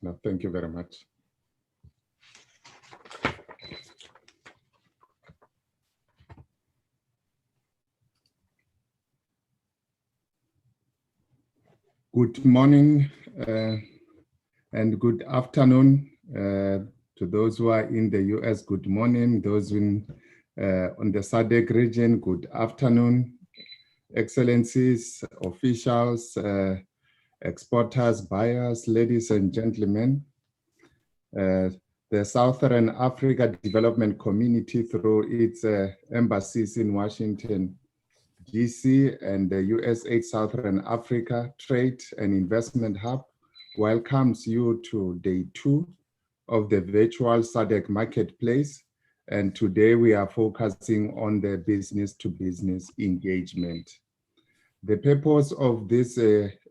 No, thank you very much. Good morning and good afternoon to those who are in the US. Good morning. Those on the SADC region, good afternoon. Excellencies, officials, exporters, buyers, ladies and gentlemen. The Southern Africa Development Community, through its embassies in Washington, DC, and the USAID Southern Africa Trade and Investment Hub, welcomes you to day 2 of the virtual SADC Marketplace. And today we are focusing on the business-to-business engagement. The purpose of this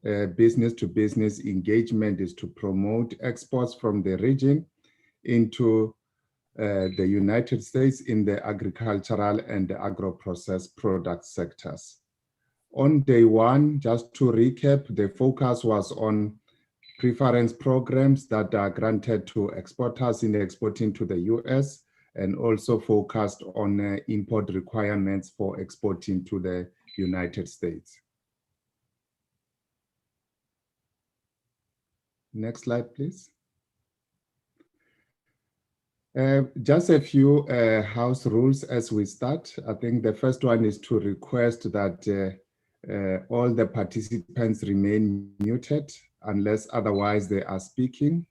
business-to-business engagement is to promote exports from the region into the United States in the agricultural and the agro-processed product sectors. On day 1, just to recap, the focus was on preference programs that are granted to exporters in exporting to the US, and also focused on import requirements for exporting to the United States. Next slide, please. Just a few house rules as we start. I think the first one is to request that all the participants remain muted unless otherwise they are speaking.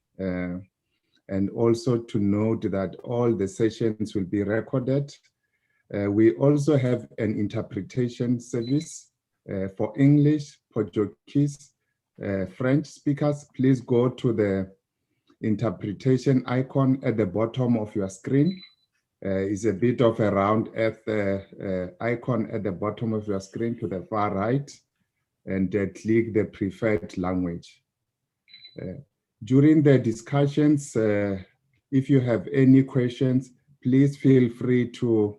And also to note that all the sessions will be recorded. We also have an interpretation service for English, Portuguese, French speakers. Please go to the interpretation icon at the bottom of your screen. Is a bit of a round earth icon at the bottom of your screen to the far right, and click the preferred language. During the discussions, if you have any questions, please feel free to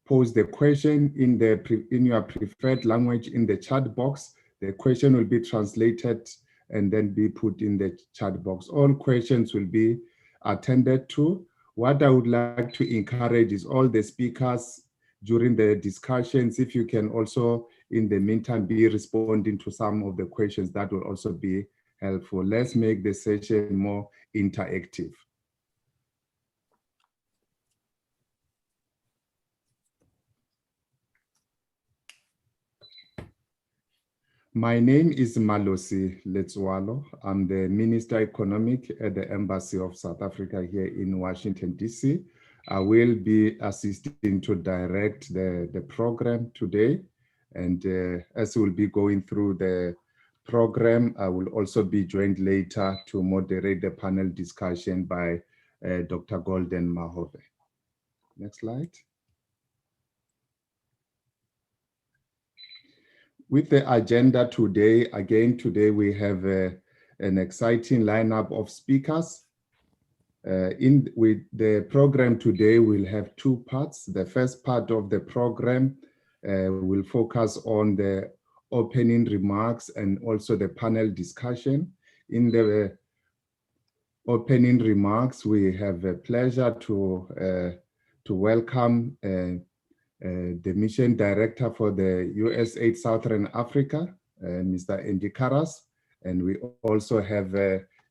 pose the question in your preferred language in the chat box. The question will be translated and then be put in the chat box. All questions will be attended to. What I would like to encourage is all the speakers during the discussions, if you can also in the meantime be responding to some of the questions, that will also be helpful. Let's make the session more interactive. My name is Malosi Letswalo. I'm the Minister Economic at the Embassy of South Africa here in Washington, DC. I will be assisting to direct the program today. And as we'll be going through the program, I will also be joined later to moderate the panel discussion by Dr. Golden Mahove. Next slide. With the agenda today, again, today we have an exciting lineup of speakers. With the program today, we'll have 2 parts. The first part of the program will focus on the opening remarks and also the panel discussion. In the opening remarks, we have a pleasure to welcome the Mission Director for the USAID Southern Africa, Mr. Andy Karas, and we also have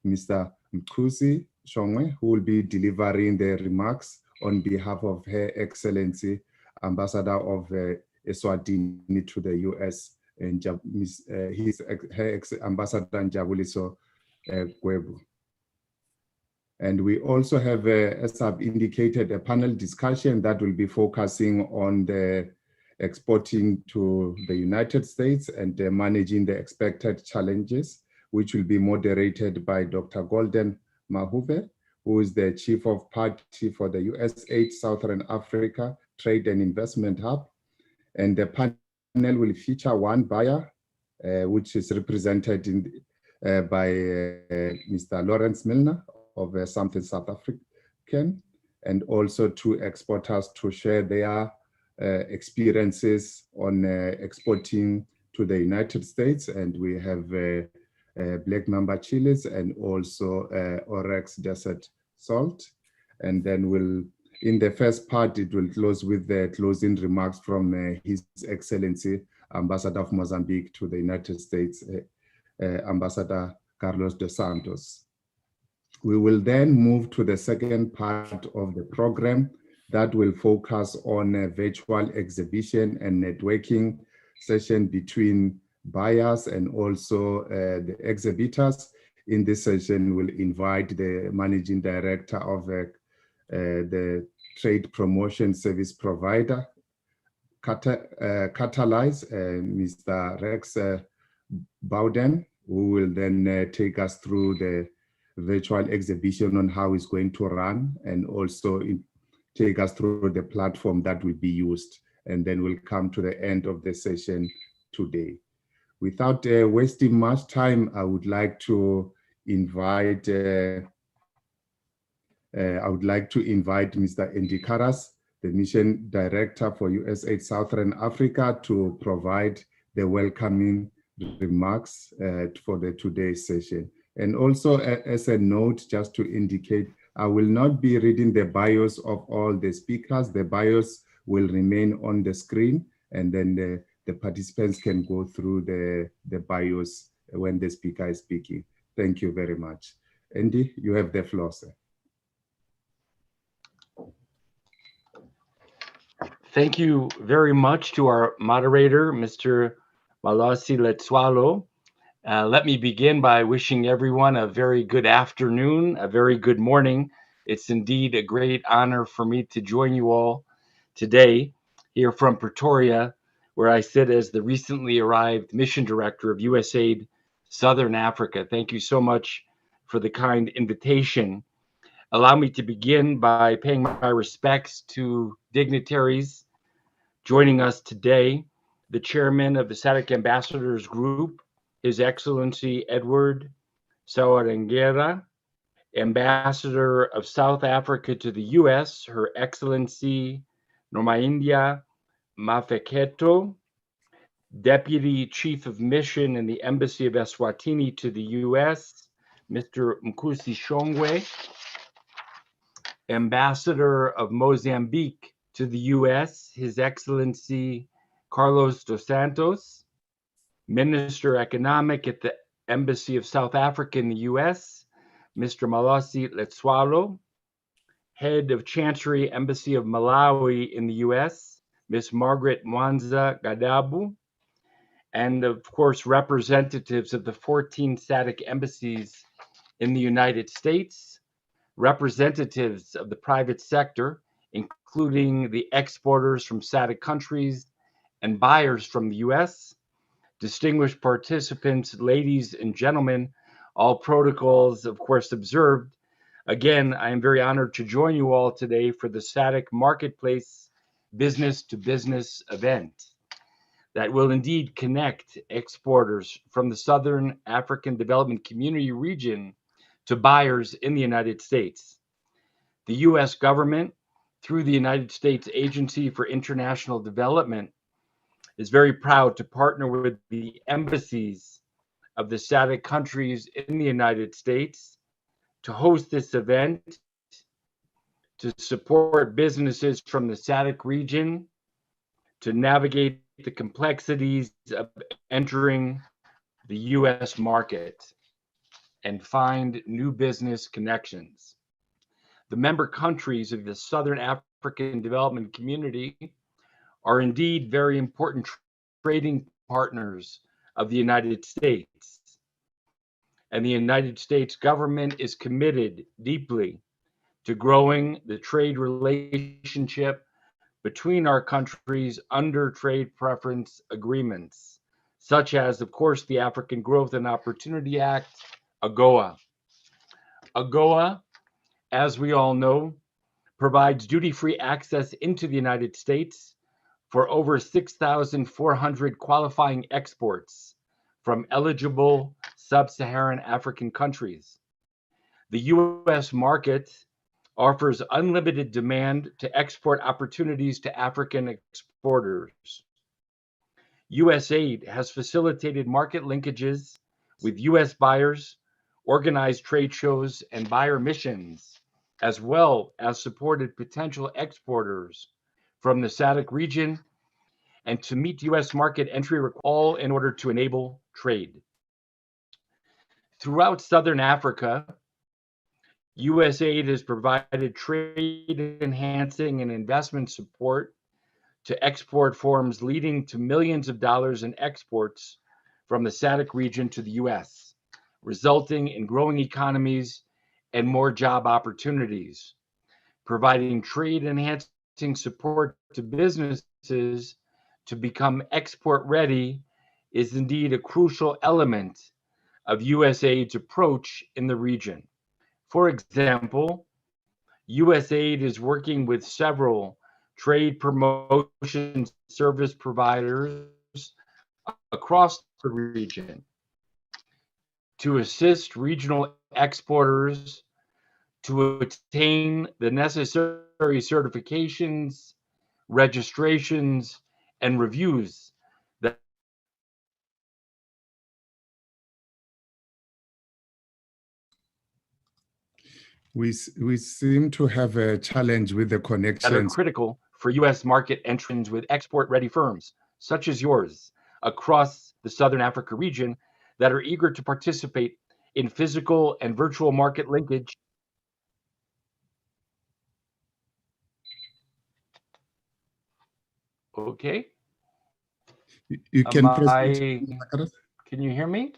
Mr. Mkusi Shongwe, who will be delivering the remarks on behalf of Her Excellency, Ambassador of Eswatini to the US, and Ambassador Njabuliso Gwebu. And we also have, as I've indicated, a panel discussion that will be focusing on the exporting to the United States and managing the expected challenges, which will be moderated by Dr. Golden Mahove, who is the Chief of Party for the USAID Southern Africa Trade and Investment Hub. And the panel will feature one buyer, which is represented by Mr. Lawrence Milner of Something South African, and also 2 exporters to share their experiences on exporting to the United States. And we have black mamba chilies, and also Oryx desert salt. And then in the first part, it will close with the closing remarks from His Excellency, Ambassador of Mozambique to the United States, Ambassador Carlos dos Santos. We will then move to the second part of the program that will focus on a virtual exhibition and networking session between buyers and also the exhibitors. In this session, we'll invite the managing director of the trade promotion service provider, Catalyze, Mr. Rex Bowden, who will then take us through the virtual exhibition on how it's going to run, and also take us through the platform that will be used. And then we'll come to the end of the session today. Without wasting much time, I would like to invite Mr. Andy Karas, the Mission Director for USAID Southern Africa, to provide the welcoming remarks for today's session. And also as a note, just to indicate, I will not be reading the bios of all the speakers. The bios will remain on the screen, and then the participants can go through the bios when the speaker is speaking. Thank you very much. Andy, you have the floor, sir. Thank you very much to our moderator, Mr. Malasi Letswalo. Let me begin by wishing everyone a very good afternoon, a very good morning. It's indeed a great honor for me to join you all today here from Pretoria, where I sit as the recently arrived Mission Director of USAID Southern Africa. Thank you so much for the kind invitation. Allow me to begin by paying my respects to dignitaries joining us today, the chairman of the SADC Ambassadors Group, His Excellency Edward Sawarengera, Ambassador of South Africa to the US, Her Excellency Nomaindia Mafeketo, Deputy Chief of Mission in the Embassy of Eswatini to the US, Mr. Mkusi Shongwe, Ambassador of Mozambique to the US, His Excellency Carlos dos Santos, Minister Economic at the Embassy of South Africa in the US, Mr. Malasi Letswalo, Head of Chancery Embassy of Malawi in the US, Ms. Margaret Mwanza Gadabu, and of course, representatives of the 14 SADC embassies in the United States, representatives of the private sector, including the exporters from SADC countries and buyers from the US, distinguished participants, ladies and gentlemen, all protocols, of course, observed. Again, I am very honored to join you all today for the SADC Marketplace Business to Business event that will indeed connect exporters from the Southern African Development Community region to buyers in the United States. The US government, through the United States Agency for International Development, is very proud to partner with the embassies of the SADC countries in the United States to host this event, to support businesses from the SADC region, to navigate the complexities of entering the US market and find new business connections. The member countries of the Southern African Development Community are indeed very important trading partners of the United States. And the United States government is committed deeply to growing the trade relationship between our countries under trade preference agreements, such as, of course, the African Growth and Opportunity Act, AGOA. AGOA, as we all know, provides duty-free access into the United States for over 6,400 qualifying exports from eligible sub-Saharan African countries. The US market offers unlimited demand to export opportunities to African exporters. USAID has facilitated market linkages with U.S. buyers, organized trade shows, and buyer missions, as well as supported potential exporters from the SADC region and to meet U.S. market entry, all in order to enable trade. Throughout Southern Africa, USAID has provided trade enhancing and investment support to export firms, leading to millions of dollars in exports from the SADC region to the US, resulting in growing economies and more job opportunities. Providing trade enhancing support to businesses to become export ready is indeed a crucial element of USAID's approach in the region. For example, USAID is working with several trade promotion service providers across the region to assist regional exporters to attain the necessary certifications, registrations, and reviews that We seem to have a challenge with the are connections. critical for U.S. market entrants with export-ready firms, such as yours, across the Southern Africa region that are eager to participate in physical and virtual market linkage. Okay. You can proceed. Can you hear me?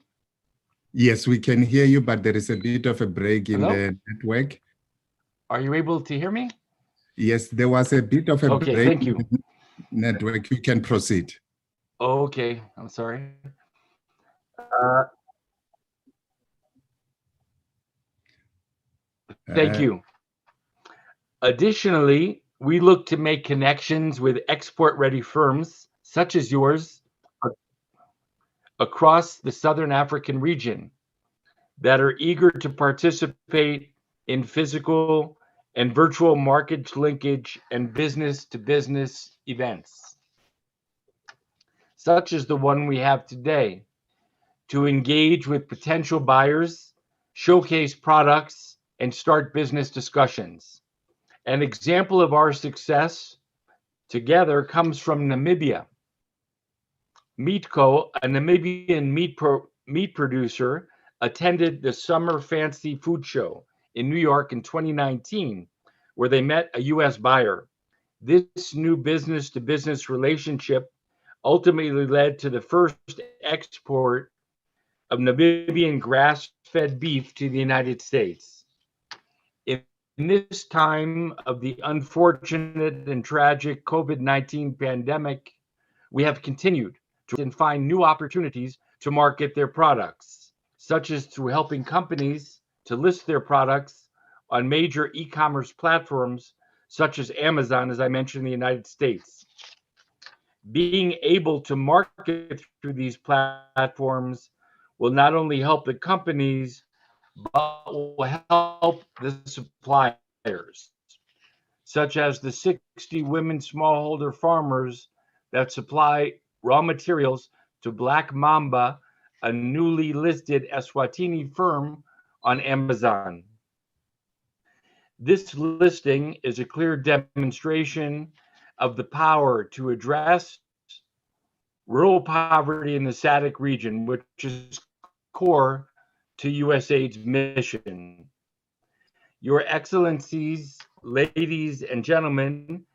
Yes, we can hear you, but there is a bit of a break in the network. Are you able to hear me? Yes, there was a bit of a break thank you. in the network. You can proceed. Okay, I'm sorry. Thank you. Additionally, we look to make connections with export-ready firms such as yours across the Southern African region that are eager to participate in physical and virtual market linkage and business-to-business events, such as the one we have today, to engage with potential buyers, showcase products, and start business discussions. An example of our success together comes from Namibia. Meatco, a Namibian meat producer, attended the Summer Fancy Food Show in New York in 2019, where they met a U.S. buyer. This new business-to-business relationship ultimately led to the first export of Namibian grass-fed beef to the United States. In this time of the unfortunate and tragic COVID-19 pandemic, we have continued to find new opportunities to market their products, such as through helping companies to list their products on major e-commerce platforms, such as Amazon, as I mentioned, in the United States. Being able to market through these platforms will not only help the companies, but will help the suppliers, such as the 60 women smallholder farmers that supply raw materials to Black Mamba, a newly listed Eswatini firm on Amazon. This listing is a clear demonstration of the power to address rural poverty in the SADC region, which is core to USAID's mission. Your Excellencies, ladies and gentlemen,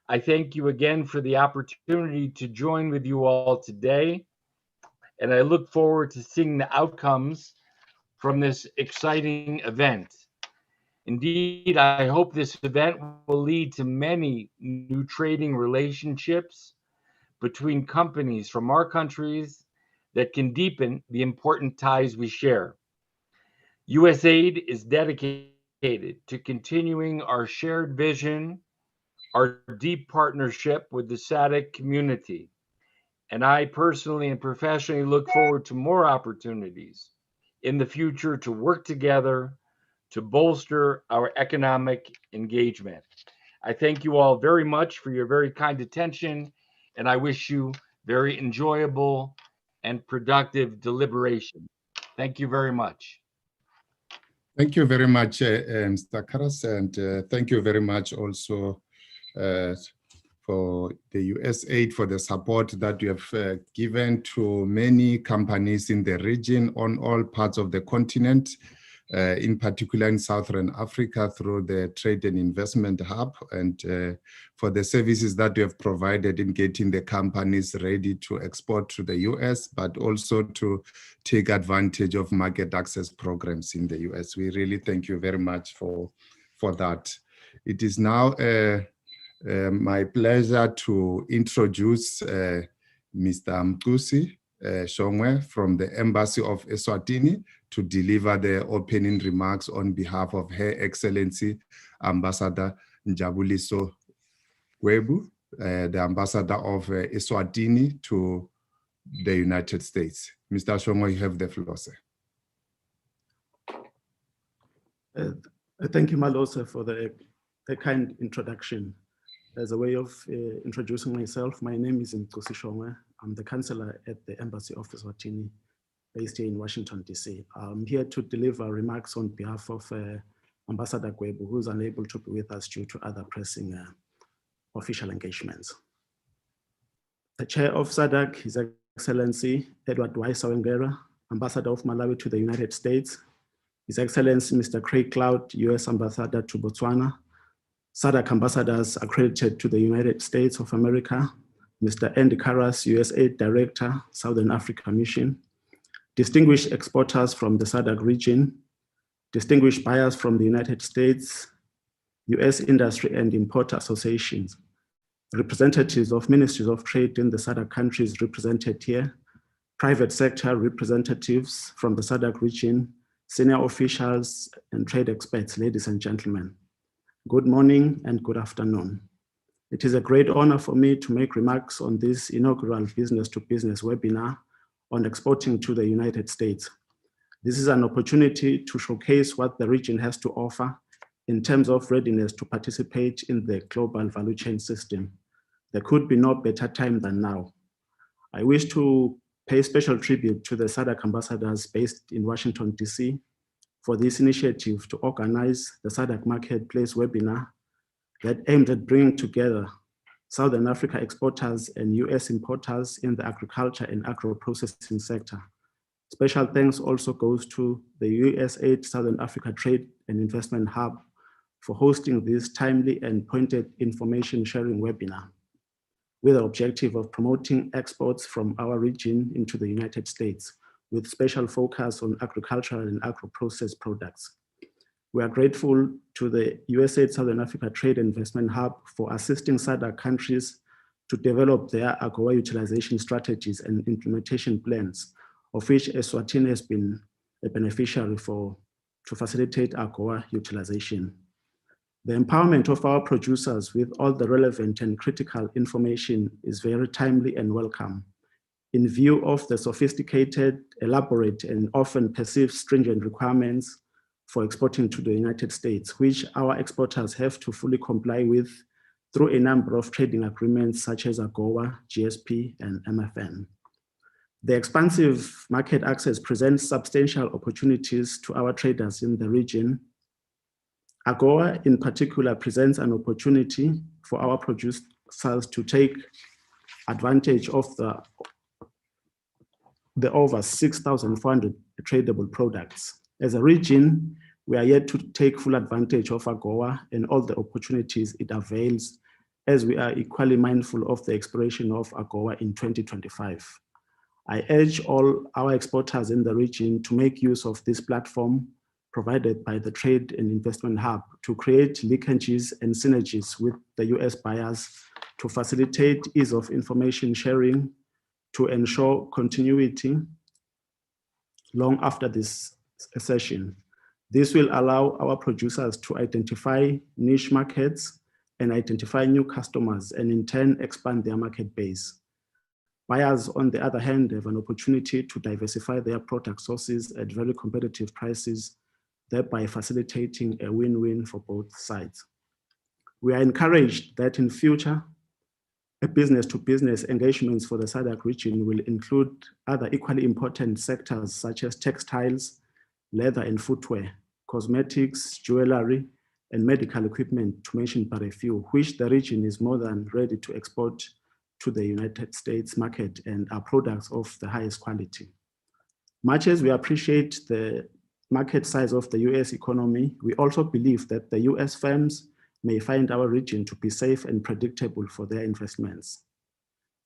I thank you again for the opportunity to join with you all today, and I look forward to seeing the outcomes from this exciting event. Indeed, I hope this event will lead to many new trading relationships between companies from our countries that can deepen the important ties we share. USAID is dedicated to continuing our shared vision, our deep partnership with the SADC community. And I personally and professionally look forward to more opportunities in the future to work together to bolster our economic engagement. I thank you all very much for your very kind attention, and I wish you very enjoyable and productive deliberation. Thank you very much. Thank you very much, Mr. Karas, and thank you very much also for the USAID for the support that you have given to many companies in the region on all parts of the continent, in particular in Southern Africa through the Trade and Investment Hub, and for the services that you have provided in getting the companies ready to export to the US, but also to take advantage of market access programs in the US. We really thank you very much for that. It is now my pleasure to introduce Mr. Mtusi Shongwe from the Embassy of Eswatini to deliver the opening remarks on behalf of Her Excellency Ambassador Njabuliso Gwebu, the Ambassador of Eswatini to the United States. Mr. Shongwe, you have the floor, sir. Thank you, Malose, for the kind introduction. As a way of introducing myself, my name is Mtusi Shongwe. I'm the counselor at the Embassy of Eswatini, based here in Washington, DC. I'm here to deliver remarks on behalf of Ambassador Gwebu, who's unable to be with us due to other pressing official engagements. The chair of SADC, His Excellency Edward Waisa-Wengera, Ambassador of Malawi to the United States, His Excellency Mr. Craig Cloud, US Ambassador to Botswana, SADC ambassadors accredited to the United States of America, Mr. Andy Karas, USAID Director, Southern Africa Mission, distinguished exporters from the SADC region, distinguished buyers from the United States, US industry and importer associations, representatives of ministries of trade in the SADC countries represented here, private sector representatives from the SADC region, senior officials and trade experts, ladies and gentlemen. Good morning and good afternoon. It is a great honor for me to make remarks on this inaugural business-to-business webinar on exporting to the United States. This is an opportunity to showcase what the region has to offer in terms of readiness to participate in the global value chain system. There could be no better time than now. I wish to pay special tribute to the SADC ambassadors based in Washington, DC, for this initiative to organize the SADC Marketplace webinar that aimed at bringing together Southern Africa exporters and US importers in the agriculture and agro-processing sector. Special thanks also goes to the USAID Southern Africa Trade and Investment Hub for hosting this timely and pointed information sharing webinar with the objective of promoting exports from our region into the United States, with special focus on agricultural and agro-processed products. We are grateful to the USAID Southern Africa Trade and Investment Hub for assisting SADC countries to develop their AGOA utilization strategies and implementation plans, of which Eswatini has been a beneficiary to facilitate AGOA utilization. The empowerment of our producers with all the relevant and critical information is very timely and welcome, in view of the sophisticated, elaborate, and often perceived stringent requirements for exporting to the United States, which our exporters have to fully comply with through a number of trading agreements such as AGOA, GSP, and MFN. The expansive market access presents substantial opportunities to our traders in the region. AGOA in particular presents an opportunity for our producers to take advantage of the over 6,400 tradable products. As a region, we are yet to take full advantage of AGOA and all the opportunities it avails, as we are equally mindful of the expiration of AGOA in 2025. I urge all our exporters in the region to make use of this platform provided by the Trade and Investment Hub to create linkages and synergies with the US buyers to facilitate ease of information sharing, to ensure continuity long after this session. This will allow our producers to identify niche markets and identify new customers, and in turn expand their market base. Buyers, on the other hand, have an opportunity to diversify their product sources at very competitive prices, thereby facilitating a win-win for both sides. We are encouraged that in future, business-to-business engagements for the SADC region will include other equally important sectors such as textiles, leather and footwear, cosmetics, jewelry, and medical equipment, to mention but a few, which the region is more than ready to export to the United States market and are products of the highest quality. Much as we appreciate the market size of the US economy, we also believe that the US firms may find our region to be safe and predictable for their investments.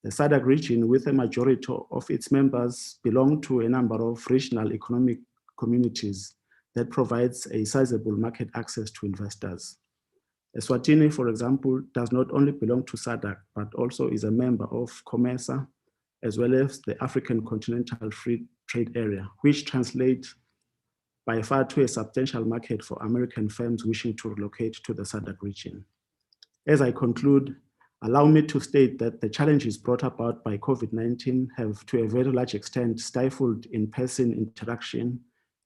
The SADC region, with a majority of its members, belong to a number of regional economic communities that provides a sizable market access to investors. Eswatini, for example, does not only belong to SADC, but also is a member of COMESA, as well as the African Continental Free Trade Area, which translates by far to a substantial market for American firms wishing to relocate to the SADC region. As I conclude, allow me to state that the challenges brought about by COVID-19 have to a very large extent stifled in-person interaction,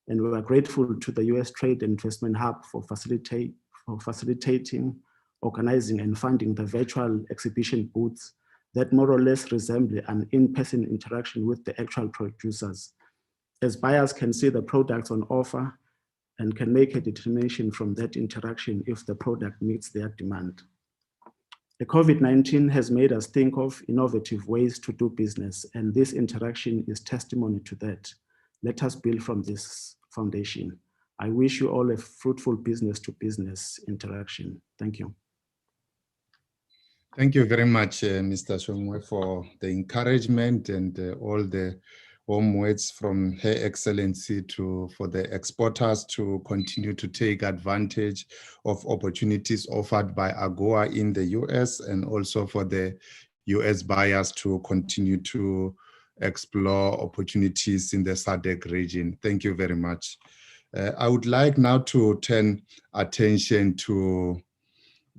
and we are grateful to the US Trade and Investment Hub for facilitating, organizing, and funding the virtual exhibition booths that more or less resemble an in-person interaction with the actual producers, as buyers can see the products on offer and can make a determination from that interaction if the product meets their demand. The COVID-19 has made us think of innovative ways to do business, and this interaction is testimony to that. Let us build from this foundation. I wish you all a fruitful business-to-business interaction. Thank you. Thank you very much, Mr. Shongwe, for the encouragement and all the warm words from Her Excellency for the exporters to continue to take advantage of opportunities offered by AGOA in the US, and also for the US buyers to continue to explore opportunities in the SADC region. Thank you very much. I would like now to turn attention to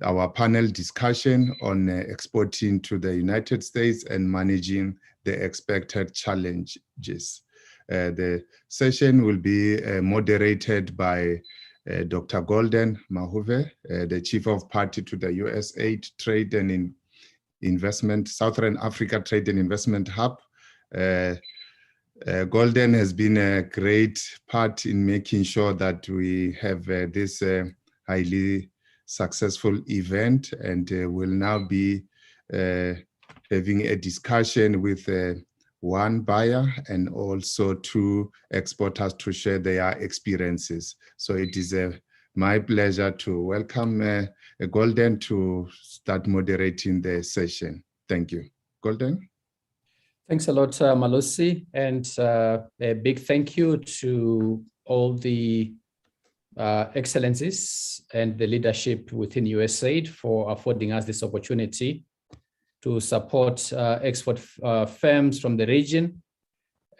our panel discussion on exporting to the United States and managing the expected challenges. The session will be moderated by Dr. Golden Mahuve, the Chief of Party to the USAID Trade and Investment, Southern Africa Trade and Investment Hub. Golden has been a great part in making sure that we have this highly successful event, and will now be having a discussion with one buyer and also two exporters to share their experiences. So it is my pleasure to welcome Golden to start moderating the session. Thank you. Golden? Thanks a lot, Malusi, and a big thank you to all the excellencies and the leadership within USAID for affording us this opportunity to support export firms from the region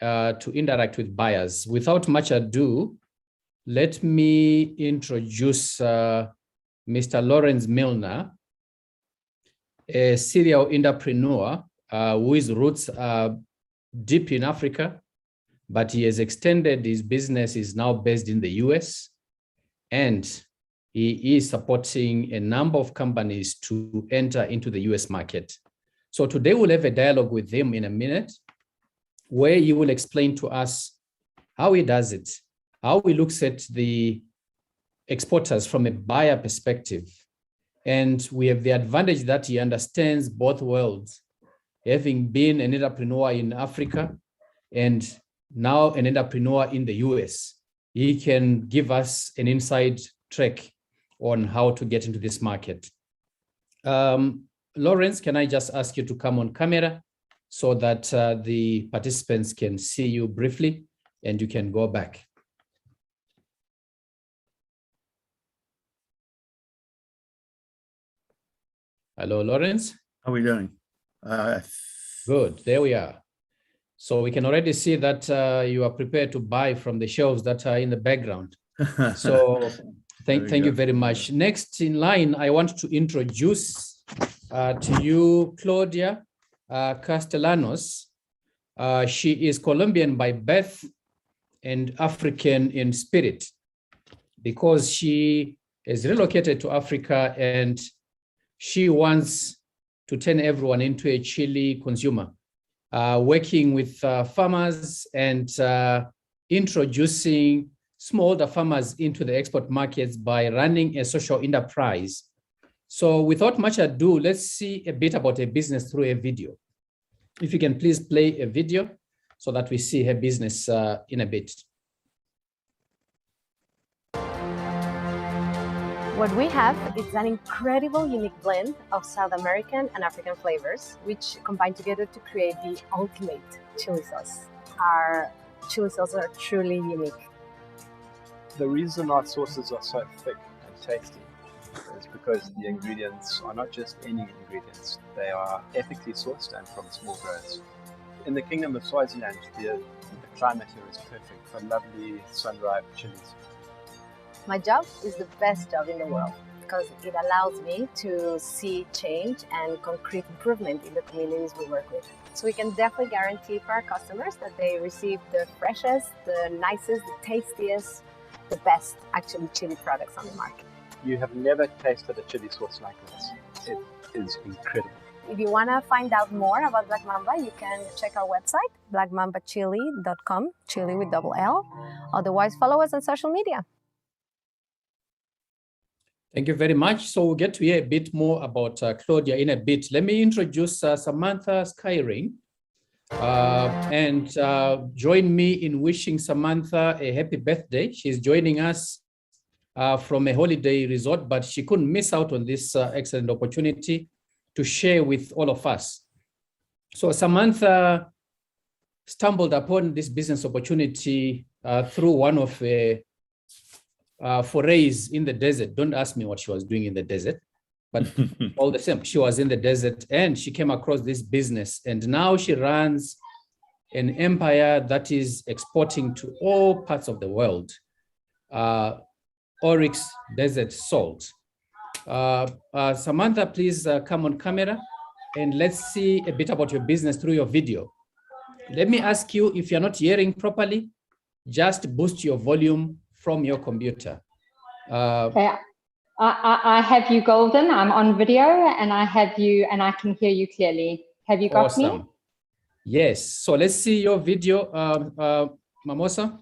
to interact with buyers. Without much ado, let me introduce Mr. Lawrence Milner, a serial entrepreneur whose roots are deep in Africa, but he has extended his business, is now based in the US, and he is supporting a number of companies to enter into the US market. So today we'll have a dialogue with him in a minute, where he will explain to us how he does it, how he looks at the exporters from a buyer perspective. And we have the advantage that he understands both worlds, having been an entrepreneur in Africa and now an entrepreneur in the US. He can give us an inside track on how to get into this market. Lawrence, can I just ask you to come on camera so that the participants can see you briefly and you can go back. Hello, Lawrence. How are we doing? Good, there we are. So we can already see that you are prepared to buy from the shelves that are in the background. So thank you very much. Next in line, I want to introduce to you Claudia Castellanos. She is Colombian by birth and African in spirit, because she is relocated to Africa and she wants to turn everyone into a chili consumer, working with farmers and introducing smallholder farmers into the export markets by running a social enterprise. So without much ado, let's see a bit about her business through a video. If you can please play a video so that we see her business in a bit. What we have is an incredible, unique blend of South American and African flavors, which combine together to create the ultimate chili sauce. Our chili sauces are truly unique. The reason our sauces are so thick and tasty is because the ingredients are not just any ingredients. They are ethically sourced and from small growers. In the Kingdom of Swaziland, the climate here is perfect for lovely sun-dried chilies. My job is the best job in the world because it allows me to see change and concrete improvement in the communities we work with. So we can definitely guarantee for our customers that they receive the freshest, the nicest, the tastiest, the best actually chili products on the market. You have never tasted a chili sauce like this. It is incredible. If you want to find out more about Black Mamba, you can check our website, blackmambachili.com, chili with double L. Otherwise, follow us on social media. Thank you very much. So we'll get to hear a bit more about Claudia in a bit. Let me introduce Samantha Skyring and join me in wishing Samantha a happy birthday. She's joining us from a holiday resort, but she couldn't miss out on this excellent opportunity to share with all of us. So Samantha stumbled upon this business opportunity through one of forays in the desert. Don't ask me what she was doing in the desert, but all the same, she was in the desert and she came across this business. And now she runs an empire that is exporting to all parts of the world. Oryx Desert Salt. Samantha, please come on camera and let's see a bit about your business through your video. Let me ask you, if you're not hearing properly, just boost your volume from your computer. Okay. I have you golden. I'm on video and I have you and I can hear you clearly. Have you got awesome. me? Yes. So let's see your video, Mamosa.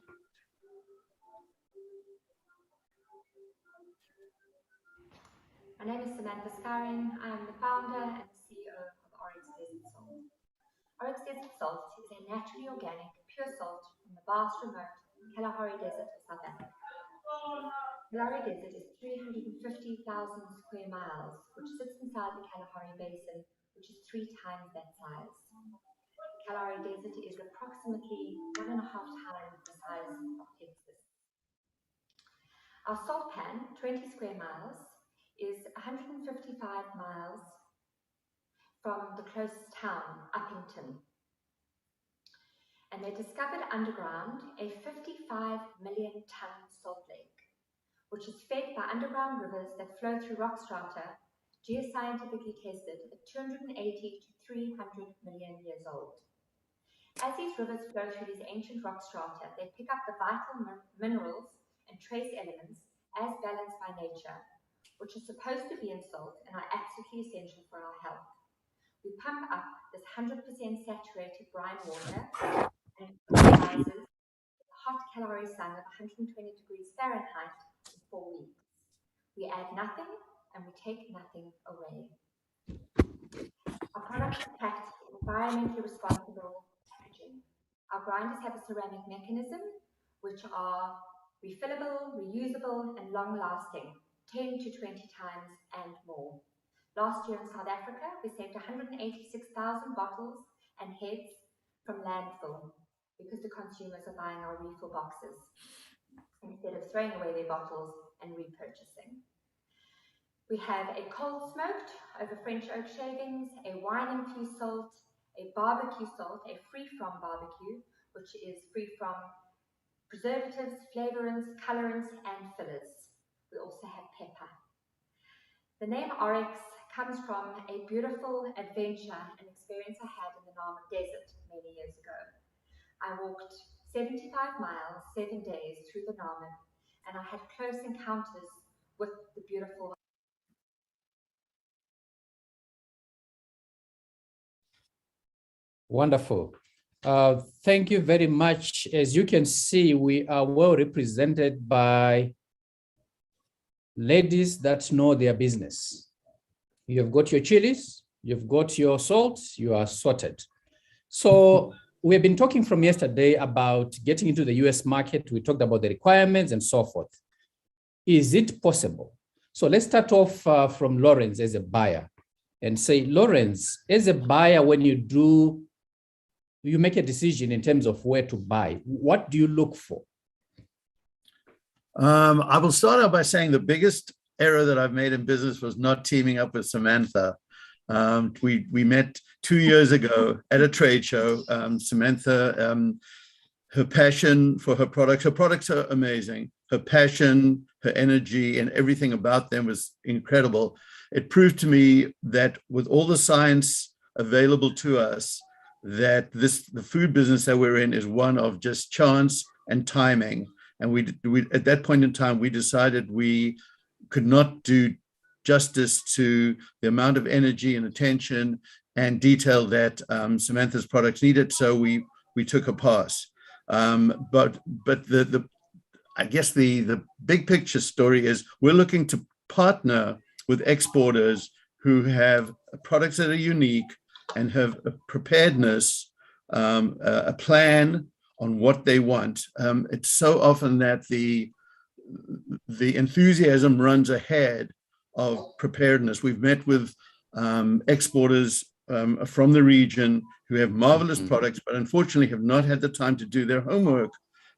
My name is Samantha Skyring. I'm the founder and CEO of Oryx Desert Salt. Oryx Desert Salt is a naturally organic, pure salt from the vast remote Kalahari Desert of South Africa. Kalahari Desert is 350,000 square miles, which sits inside the Kalahari Basin, which is 3 times that size. The Kalahari Desert is approximately 1.5 times the size of Texas. Our salt pan, 20 square miles, is 155 miles from the closest town, Uppington. And they discovered underground a 55 million ton salt lake, which is fed by underground rivers that flow through rock strata, geoscientifically tested at 280 to 300 million years old. As these rivers flow through these ancient rock strata, they pick up the vital minerals and trace elements as balanced by nature, which are supposed to be in salt and are absolutely essential for our health. We pump up this 100% saturated brine water and it crystallizes in the hot Kalahari sun of 120 degrees Fahrenheit in 4 weeks. We add nothing and we take nothing away. Our products are packed in environmentally responsible packaging. Our grinders have a ceramic mechanism, which are refillable, reusable, and long-lasting, 10 to 20 times and more. Last year in South Africa, we saved 186,000 bottles and heads from landfill because the consumers are buying our refill boxes instead of throwing away their bottles and repurchasing. We have a cold smoked over French oak shavings, a wine infused salt, a barbecue salt, a free from barbecue, which is free from preservatives, flavorants, colorants, and fillers. We also have pepper. The name Oryx comes from a beautiful adventure and experience I had in the Nama Desert many years ago. I walked 75 miles, 7 days through the Nama, and I had close encounters with the beautiful Wonderful. Thank you very much. As you can see, we are well represented by ladies that know their business. You've got your chilies, you've got your salt, you are sorted. So we've been talking from yesterday about getting into the US market. We talked about the requirements and so forth. Is it possible? So let's start off from Lawrence as a buyer and say, Lawrence, as a buyer, when you make a decision in terms of where to buy, what do you look for? I will start out by saying the biggest error that I've made in business was not teaming up with Samantha. We met 2 years ago at a trade show. Samantha, her passion for her products are amazing. Her passion, her energy, and everything about them was incredible. It proved to me that with all the science available to us, that the food business that we're in is one of just chance and timing. And we at that point in time, we decided we could not do justice to the amount of energy and attention and detail that Samantha's products needed. So we took a pass. But I guess the big picture story is we're looking to partner with exporters who have products that are unique and have a preparedness, a plan on what they want. It's so often that the enthusiasm runs ahead of preparedness. We've met with exporters from the region who have marvelous products, but unfortunately have not had the time to do their homework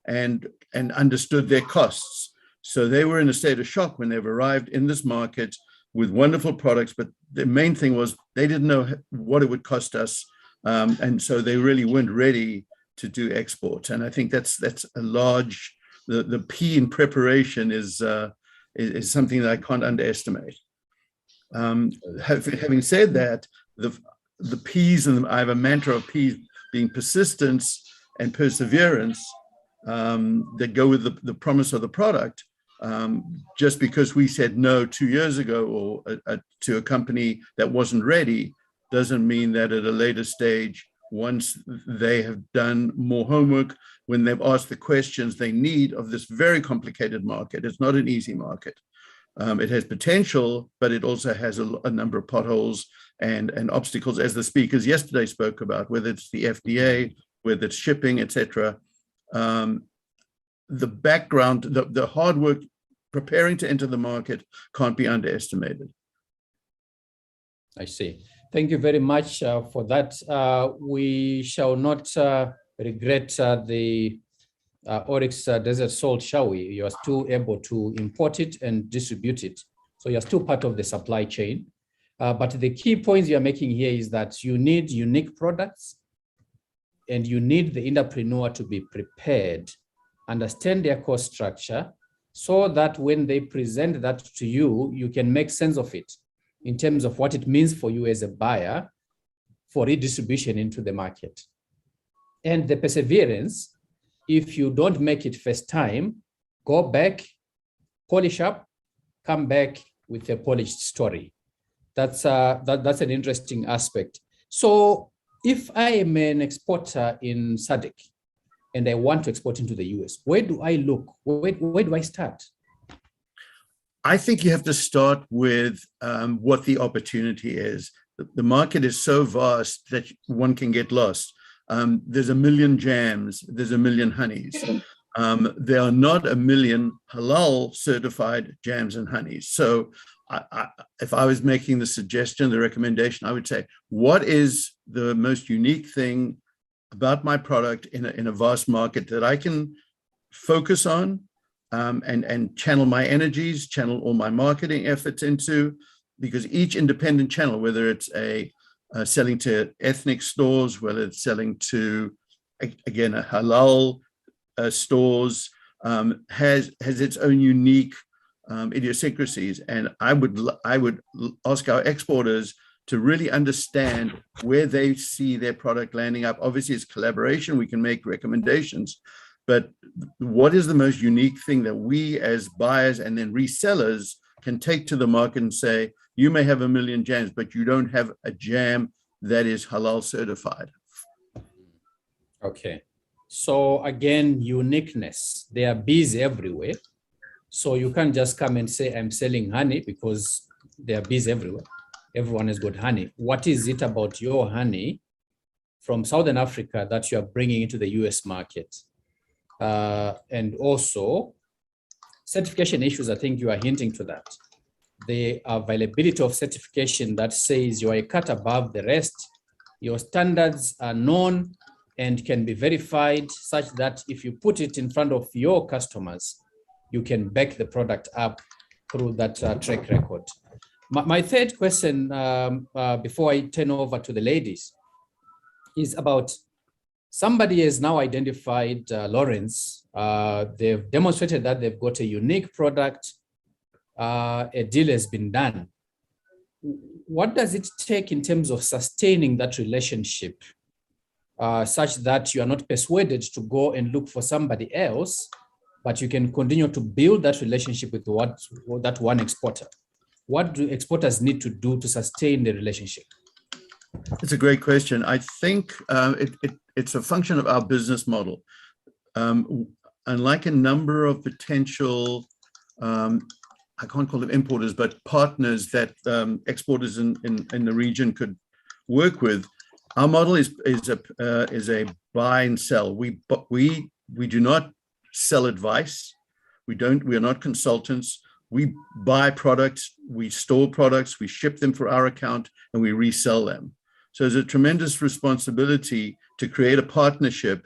and understood their costs. So they were in a state of shock when they've arrived in this market with wonderful products, but the main thing was they didn't know what it would cost us. And so they really weren't ready to do exports. And I think that's a large, the P in preparation is something that I can't underestimate. Having said that, the P's, and I have a mantra of P's being persistence and perseverance that go with the promise of the product. Just because we said no 2 years ago or to a company that wasn't ready doesn't mean that at a later stage, once they have done more homework, when they've asked the questions they need of this very complicated market. It's not an easy market. It has potential, but it also has a number of potholes and obstacles, as the speakers yesterday spoke about, whether it's the FDA, whether it's shipping, etc. The background, the hard work preparing to enter the market can't be underestimated. I see. Thank you very much for that. We shall not regret the Oryx desert salt, shall we? You are still able to import it and distribute it. So you're still part of the supply chain. But the key points you're making here is that you need unique products and you need the entrepreneur to be prepared, understand their cost structure, so that when they present that to you, you can make sense of it in terms of what it means for you as a buyer for redistribution into the market. And the perseverance, if you don't make it first time, go back, polish up, come back with a polished story. That's an interesting aspect. So if I am an exporter in SADC and I want to export into the US, where do I look? Where do I start? I think you have to start with what the opportunity is. The market is so vast that one can get lost. There's a million jams, there's a million honeys. There are not a million halal certified jams and honeys. So if I was making the suggestion, the recommendation, I would say, what is the most unique thing about my product in a vast market that I can focus on and channel my energies, channel all my marketing efforts into? Because each independent channel, whether it's selling to ethnic stores, whether it's selling to, again, a halal stores, has its own unique idiosyncrasies. And I would ask our exporters to really understand where they see their product landing up. Obviously, it's collaboration. We can make recommendations. But what is the most unique thing that we as buyers and then resellers can take to the market and say, you may have a million jams, but you don't have a jam that is halal certified. Okay. So again, uniqueness. There are bees everywhere. So you can't just come and say, I'm selling honey, because there are bees everywhere. Everyone has got honey. What is it about your honey from Southern Africa that you are bringing into the US market? And also, certification issues, I think you are hinting to that. The availability of certification that says you are a cut above the rest, your standards are known and can be verified such that if you put it in front of your customers, you can back the product up through that track record. My third question, before I turn over to the ladies, is about somebody has now identified Lawrence. They've demonstrated that they've got a unique product. A deal has been done. What does it take in terms of sustaining that relationship such that you are not persuaded to go and look for somebody else, but you can continue to build that relationship with that one exporter? What do exporters need to do to sustain the relationship? It's a great question. I think it's a function of our business model. Unlike a number of potential, I can't call them importers, but partners that exporters in the region could work with, our model is a buy and sell. We do not sell advice. We are not consultants. We buy products, we store products, we ship them for our account, and we resell them. So there's a tremendous responsibility to create a partnership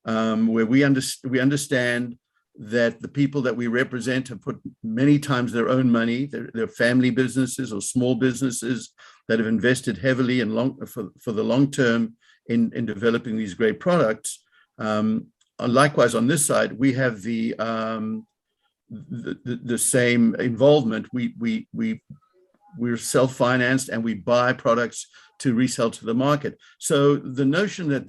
where we understand that the people that we represent have put many times their own money, their family businesses or small businesses that have invested heavily and for the long term in developing these great products. Likewise, on this side, we have the same involvement. We're self-financed and we buy products to resell to the market. So the notion that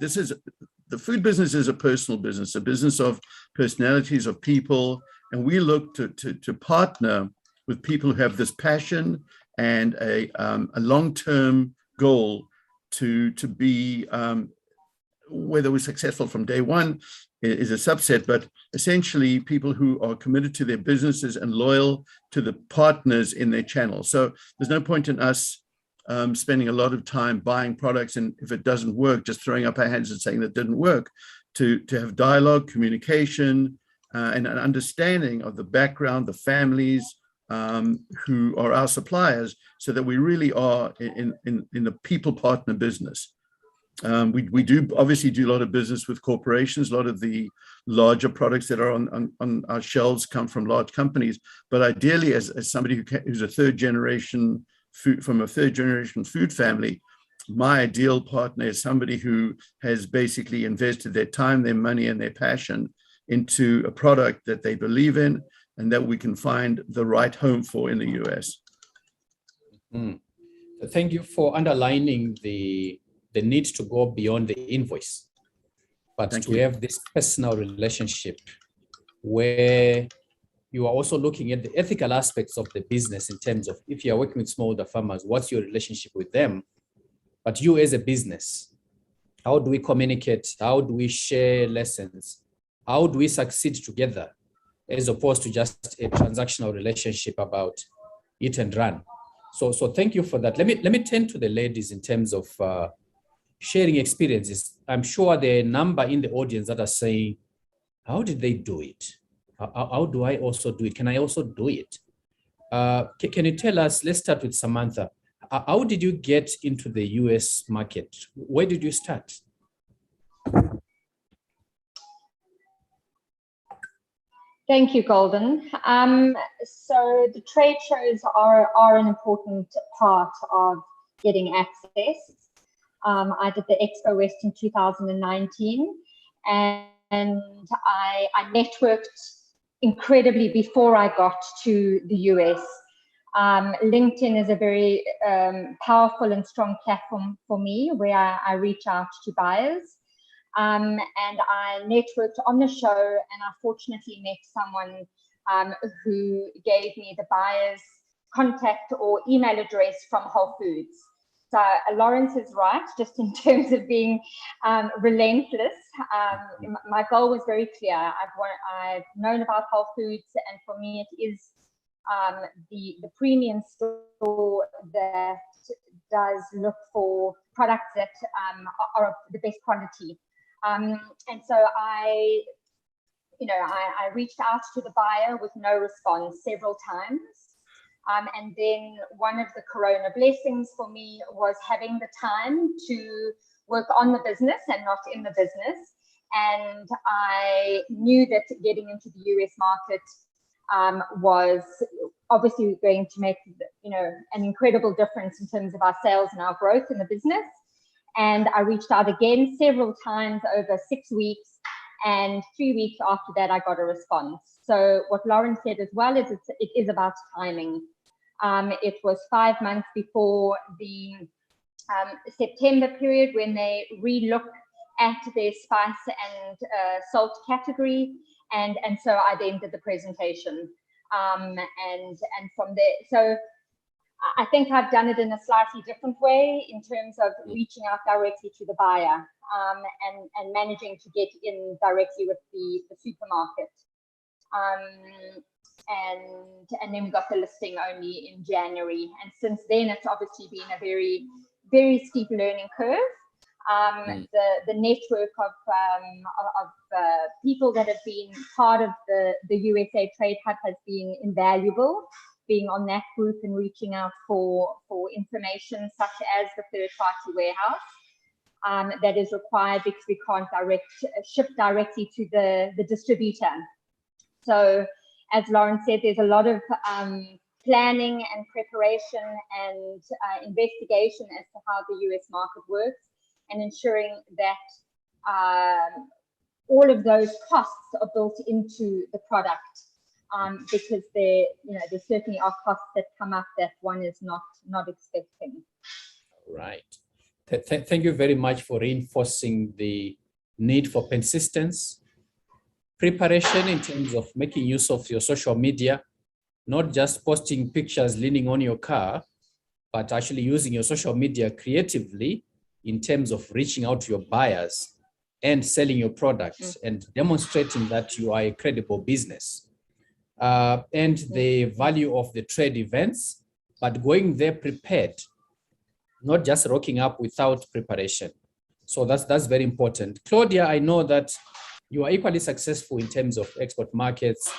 the food business is a personal business, a business of personalities, of people, and we look to partner with people who have this passion and a long-term goal to be, whether we're successful from day one is a subset, but essentially people who are committed to their businesses and loyal to the partners in their channel. So there's no point in us spending a lot of time buying products, and if it doesn't work, just throwing up our hands and saying that didn't work. To have dialogue, communication, and an understanding of the background, the families who are our suppliers, so that we really are in a people partner business. We do obviously do a lot of business with corporations. A lot of the larger products that are on our shelves come from large companies. But ideally, as somebody who's a third generation from a third generation food family, my ideal partner is somebody who has basically invested their time, their money, and their passion into a product that they believe in and that we can find the right home for in the US. Thank you for underlining the need to go beyond the invoice, but to have this personal relationship where you are also looking at the ethical aspects of the business in terms of, if you are working with smallholder farmers, what's your relationship with them? But you as a business, how do we communicate? How do we share lessons? How do we succeed together, as opposed to just a transactional relationship about eat and run? So thank you for that. Let me turn to the ladies in terms of sharing experiences. I'm sure there are a number in the audience that are saying, how did they do it? How do I also do it? Can I also do it? Can you tell us, let's start with Samantha. How did you get into the US market? Where did you start? Thank you, Golden. So the trade shows are an important part of getting access. I did the Expo West in 2019, and I networked incredibly before I got to the US. LinkedIn is a very powerful and strong platform for me, where I reach out to buyers. And I networked on the show, and I fortunately met someone who gave me the buyer's contact or email address from Whole Foods. So So Lawrence is right, just in terms of being relentless. My goal was very clear. I've known about Whole Foods, and for me it is the premium store that does look for products that are of the best quality. And so I reached out to the buyer with no response several times. And then one of the Corona blessings for me was having the time to work on the business and not in the business. And I knew that getting into the US market was obviously going to make, an incredible difference in terms of our sales and our growth in the business. And I reached out again several times over 6 weeks. And 3 weeks after that, I got a response. So what Lauren said as well is it is about timing. It was 5 months before the September period when they re-looked at their spice and salt category. And so I then did the presentation. And from there, so I think I've done it in a slightly different way in terms of reaching out directly to the buyer and managing to get in directly with the supermarket. And then we got the listing only in January. And since then, it's obviously been a very, very steep learning curve. The network of people that have been part of the USA Trade Hub has been invaluable, being on that group and reaching out for information such as the third-party warehouse that is required because we can't ship directly to the distributor. So as Lauren said, there's a lot of planning and preparation and investigation as to how the US market works and ensuring that all of those costs are built into the product. Because there certainly are costs that come up that one is not expecting. Right. Thank you very much for reinforcing the need for persistence, preparation in terms of making use of your social media, not just posting pictures leaning on your car, but actually using your social media creatively in terms of reaching out to your buyers and selling your products and demonstrating that you are a credible business. And the value of the trade events, but going there prepared, not just rocking up without preparation. So that's very important. Claudia, I know that you are equally successful in terms of export markets,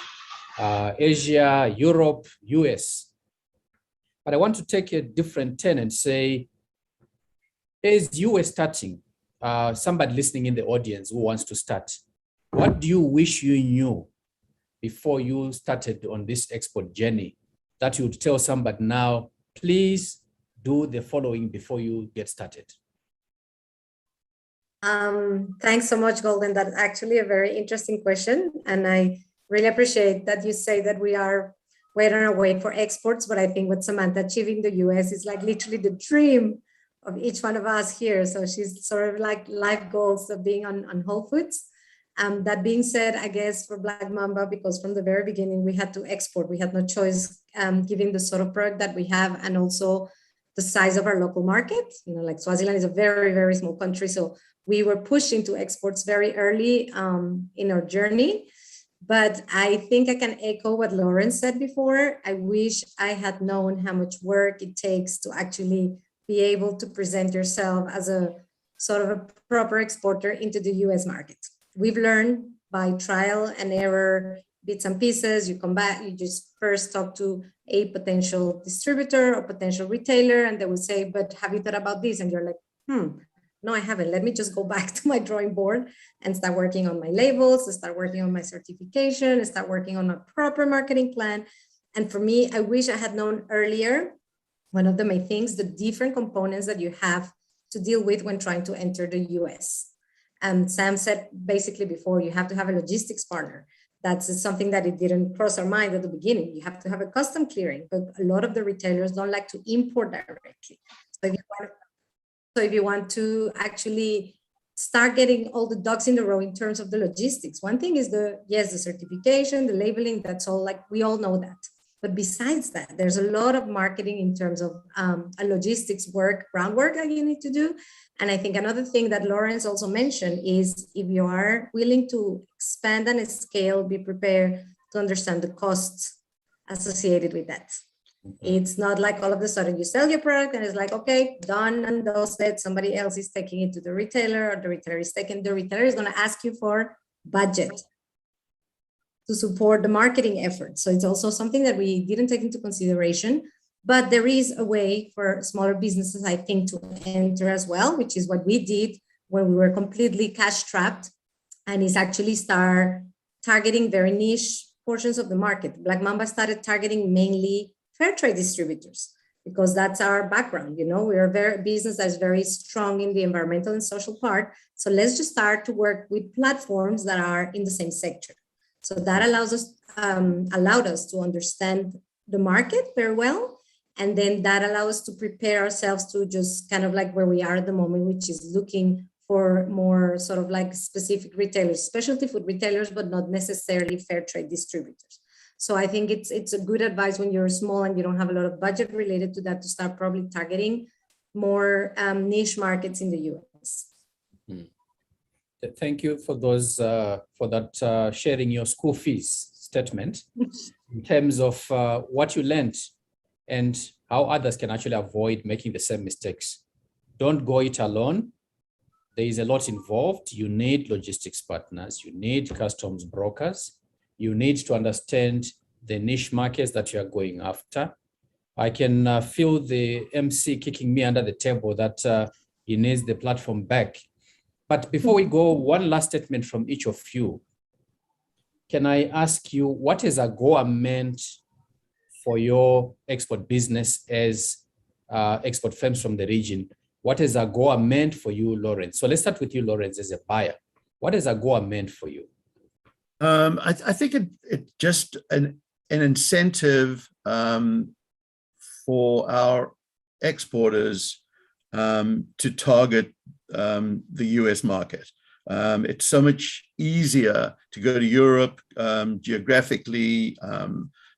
Asia, Europe, US. But I want to take a different turn and say, as you were starting, somebody listening in the audience who wants to start, what do you wish you knew before you started on this export journey that you would tell somebody now, please do the following before you get started? Thanks so much, Golden. That's actually a very interesting question. And I really appreciate that you say that we're on our way for exports, but I think what Samantha achieved in the US is like literally the dream of each one of us here. So she's sort of like life goals of being on Whole Foods. That being said, I guess for Black Mamba, because from the very beginning, we had to export. We had no choice given the sort of product that we have and also the size of our local market. Like Swaziland is a very, very small country. So we were pushing to exports very early in our journey. But I think I can echo what Lauren said before. I wish I had known how much work it takes to actually be able to present yourself as a sort of a proper exporter into the US market. We've learned by trial and error, bits and pieces. You come back, you just first talk to a potential distributor or potential retailer, and they will say, but have you thought about this? And you're like, no, I haven't. Let me just go back to my drawing board and start working on my labels, start working on my certification, start working on a proper marketing plan. And for me, I wish I had known earlier, one of the main things, the different components that you have to deal with when trying to enter the US. Sam said basically before, you have to have a logistics partner. That's something that it didn't cross our mind at the beginning. You have to have a custom clearing, but a lot of the retailers don't like to import directly. So if you want to actually start getting all the ducks in the row in terms of the logistics, one thing is the certification, the labeling, that's all, like we all know that. But besides that, there's a lot of marketing in terms of a logistics groundwork that you need to do. And I think another thing that Lawrence also mentioned is if you are willing to expand and scale, be prepared to understand the costs associated with that. It's not like all of a sudden you sell your product and it's like, okay, done and dusted. Somebody else is taking it to the retailer, or the retailer is going to ask you for budget to support the marketing effort. So it's also something that we didn't take into consideration, but there is a way for smaller businesses, I think, to enter as well, which is what we did when we were completely cash trapped, and is actually start targeting very niche portions of the market. Black Mamba started targeting mainly fair trade distributors because that's our background. You know, we are a very business that's very strong in the environmental and social part. So let's just start to work with platforms that are in the same sector. So that allowed us to understand the market very well. And then that allowed us to prepare ourselves to just kind of like where we are at the moment, which is looking for more sort of like specific retailers, specialty food retailers, but not necessarily fair trade distributors. So I think it's a good advice when you're small and you don't have a lot of budget related to that to start probably targeting more niche markets in the US. Thank you for those for that sharing your school fees statement in terms of what you learned and how others can actually avoid making the same mistakes. Don't go it alone. There is a lot involved. You need logistics partners. You need customs brokers. You need to understand the niche markets that you are going after. I can feel the MC kicking me under the table that he needs the platform back. But before we go, one last statement from each of you. Can I ask you, what is AGOA meant for your export business as export firms from the region? What is AGOA meant for you, Lawrence? So let's start with you, Lawrence, as a buyer. What is AGOA meant for you? I think it just an incentive for our exporters to target the US market. It's so much easier to go to Europe geographically,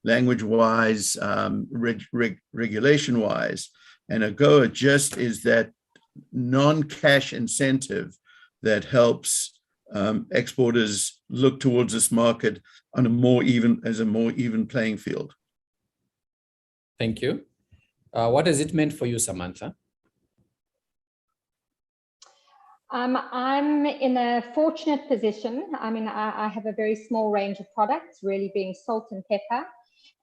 language-wise, regulation-wise, and AGOA just is that non-cash incentive that helps exporters look towards this market on a more even playing field. Thank you. What has it meant for you, Samantha? I'm in a fortunate position. I mean, I have a very small range of products, really being salt and pepper,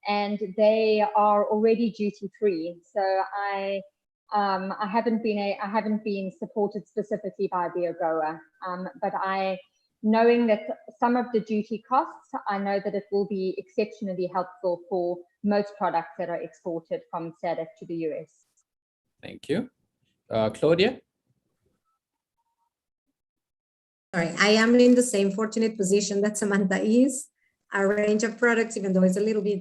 and they are already duty-free. So I haven't been supported specifically by the AGOA, but knowing that some of the duty costs, I know that it will be exceptionally helpful for most products that are exported from SADC to the US. Thank you. Claudia? Sorry, I am in the same fortunate position that Samantha is. Our range of products, even though it's a little bit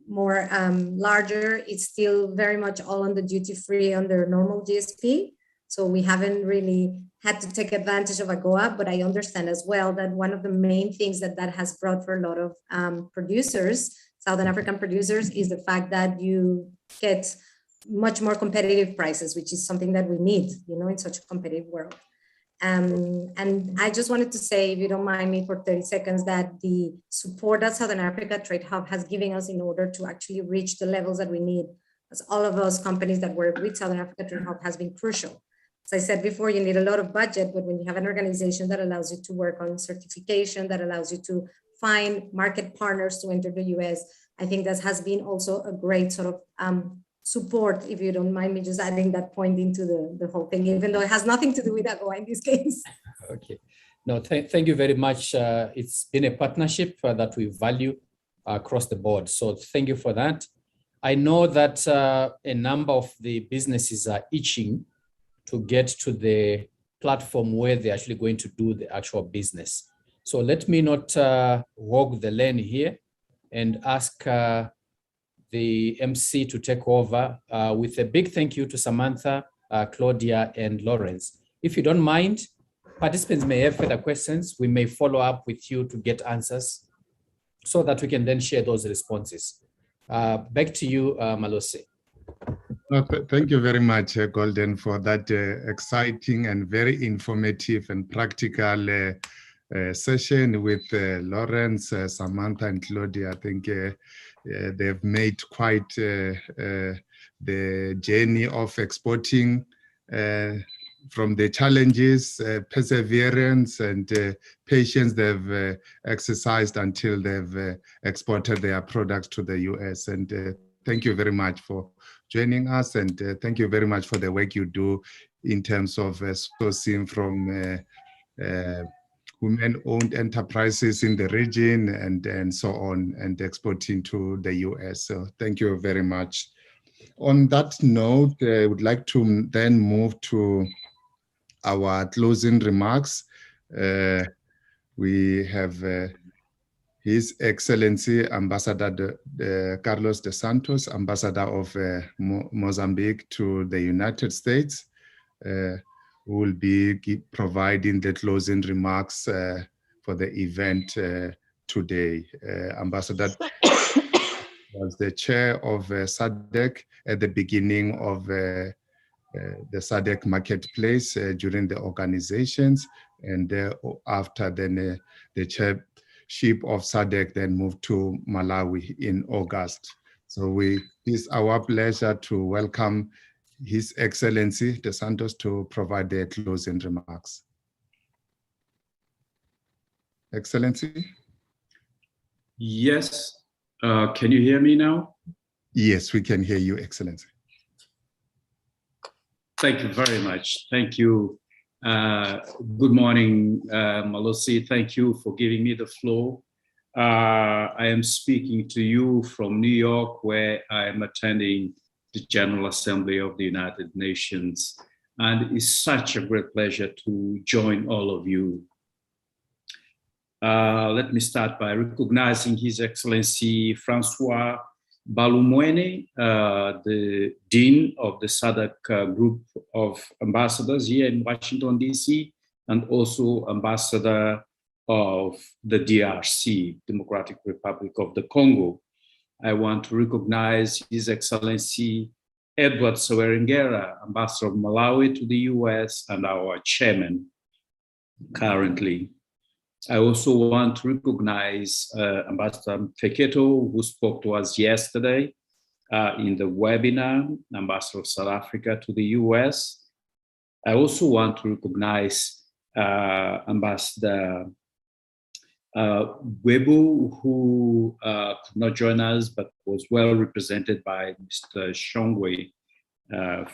more larger, it's still very much all on the duty-free under normal GSP. So we haven't really had to take advantage of AGOA, but I understand as well that one of the main things that has brought for a lot of producers, Southern African producers, is the fact that you get much more competitive prices, which is something that we need, you know, in such a competitive world. And I just wanted to say, if you don't mind me for 30 seconds, that the support that Southern Africa Trade Hub has given us in order to actually reach the levels that we need, as all of those companies that work with Southern Africa Trade Hub, has been crucial. As I said before, you need a lot of budget, but when you have an organization that allows you to work on certification, that allows you to find market partners to enter the US, I think that has been also a great sort of support, if you don't mind me just adding that point into the whole thing, even though it has nothing to do with AGOA in this case. Okay. No, thank you very much. It's been a partnership that we value across the board. So thank you for that. I know that a number of the businesses are itching to get to the platform where they're actually going to do the actual business. So let me not walk the lane here and ask the MC to take over with a big thank you to Samantha, Claudia, and Lawrence. If you don't mind, participants may have further questions. We may follow up with you to get answers so that we can then share those responses. Back to you, Malusi. Thank you very much, Golden, for that exciting and very informative and practical session with Lawrence, Samantha, and Claudia. I think they've made quite the journey of exporting from the challenges, perseverance, and patience they've exercised until they've exported their products to the US. And thank you very much for joining us, and thank you very much for the work you do in terms of sourcing from women-owned enterprises in the region and so on, and exporting to the US. So thank you very much. On that note, I would like to then move to our closing remarks. We have His Excellency Ambassador Carlos de Santos, Ambassador of Mozambique to the United States, who will be providing the closing remarks for the event today. Ambassador was the chair of SADC at the beginning of the SADC marketplace during the organizations, and after then the chairship of SADC then moved to Malawi in August. So it's our pleasure to welcome His Excellency De Santos to provide their closing remarks. Excellency? Yes. Can you hear me now? Yes, we can hear you, Excellency. Thank you very much. Thank you. Good morning, Malusi. Thank you for giving me the floor. I am speaking to you from New York, where I am attending the General Assembly of the United Nations. And it's such a great pleasure to join all of you. Let me start by recognizing His Excellency Francois Balumwene, the Dean of the SADC Group of Ambassadors here in Washington, DC, and also Ambassador of the DRC, Democratic Republic of the Congo. I want to recognize His Excellency Edward Soweringera, Ambassador of Malawi to the US and our chairman currently. I also want to recognize Ambassador Feketo, who spoke to us yesterday in the webinar, Ambassador of South Africa to the US. I also want to recognize Ambassador Webu, who could not join us, but was well represented by Mr. Shongwe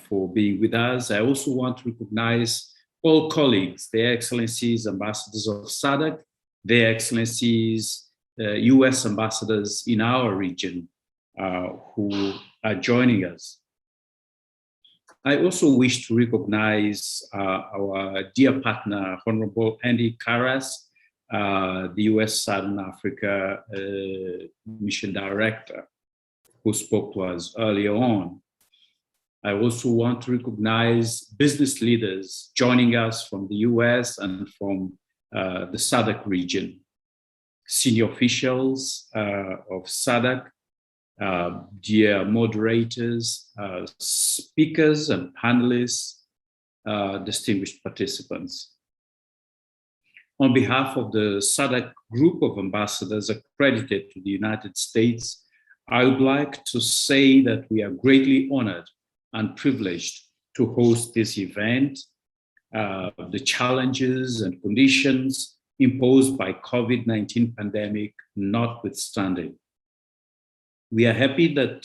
for being with us. I also want to recognize all colleagues, their excellencies, ambassadors of SADC, their excellencies, US ambassadors in our region who are joining us. I also wish to recognize our dear partner, Honorable Andy Karas, the US Southern Africa Mission Director, who spoke to us earlier on. I also want to recognize business leaders joining us from the US and from the SADC region, senior officials of SADC, dear moderators, speakers and panelists, distinguished participants. On behalf of the SADC group of ambassadors accredited to the United States, I would like to say that we are greatly honored and privileged to host this event, the challenges and conditions imposed by COVID-19 pandemic notwithstanding. We are happy that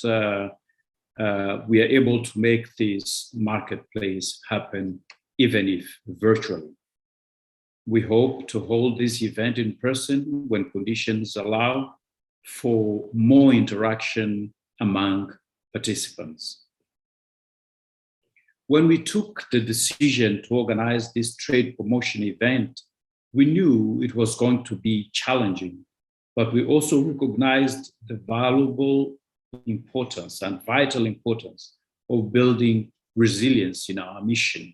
we are able to make this marketplace happen, even if virtually. We hope to hold this event in person when conditions allow for more interaction among participants. When we took the decision to organize this trade promotion event, we knew it was going to be challenging, but we also recognized the valuable importance and vital importance of building resilience in our mission,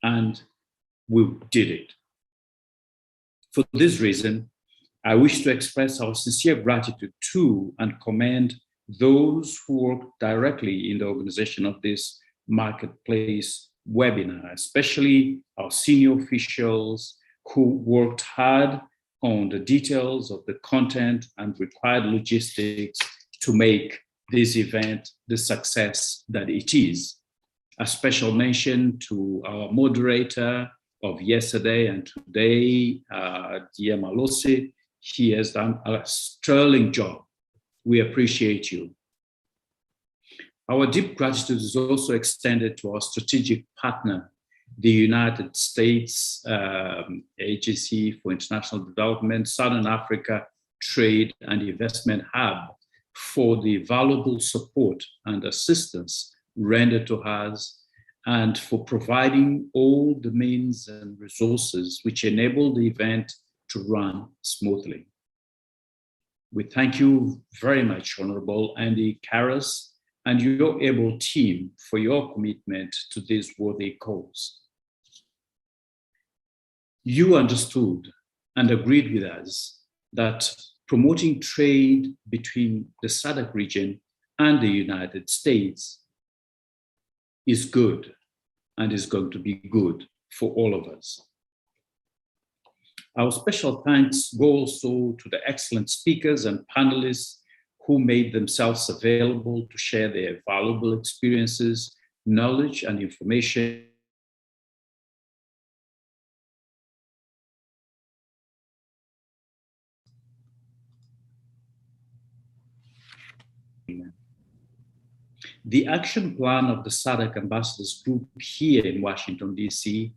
and we did it. For this reason, I wish to express our sincere gratitude to and commend those who work directly in the organization of this marketplace webinar, especially our senior officials who worked hard on the details of the content and required logistics to make this event the success that it is. A special mention to our moderator of yesterday and today, Dia Malose. He has done a sterling job. We appreciate you. Our deep gratitude is also extended to our strategic partner, the United States Agency for International Development, Southern Africa Trade and Investment Hub, for the valuable support and assistance rendered to us, and for providing all the means and resources which enable the event to run smoothly. We thank you very much, Honorable Andy Karras, and your able team for your commitment to this worthy cause. You understood and agreed with us that promoting trade between the SADC region and the United States is good and is going to be good for all of us. Our special thanks go also to the excellent speakers and panelists who made themselves available to share their valuable experiences, knowledge, and information. The action plan of the SADC Ambassadors Group here in Washington, D.C.,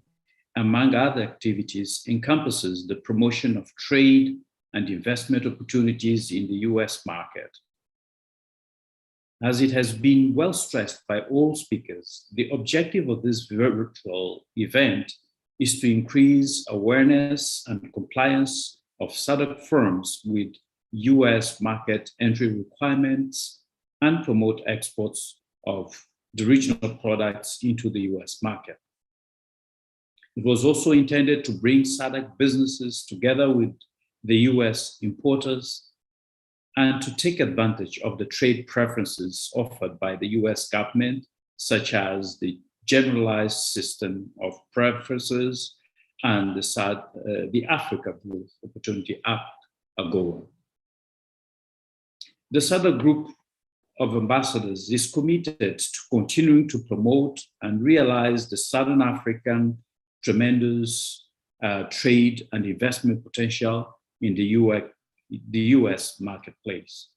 among other activities, encompasses the promotion of trade and investment opportunities in the U.S. market. As it has been well stressed by all speakers, the objective of this virtual event is to increase awareness and compliance of SADC firms with U.S. market entry requirements and promote exports of the regional products into the U.S. market. It was also intended to bring SADC businesses together with the U.S. importers and to take advantage of the trade preferences offered by the U.S. government, such as the Generalized System of Preferences and the Africa Growth Opportunity Act, AGOA. The SADC Group of Ambassadors is committed to continuing to promote and realize the Southern African tremendous trade and investment potential in the US marketplace.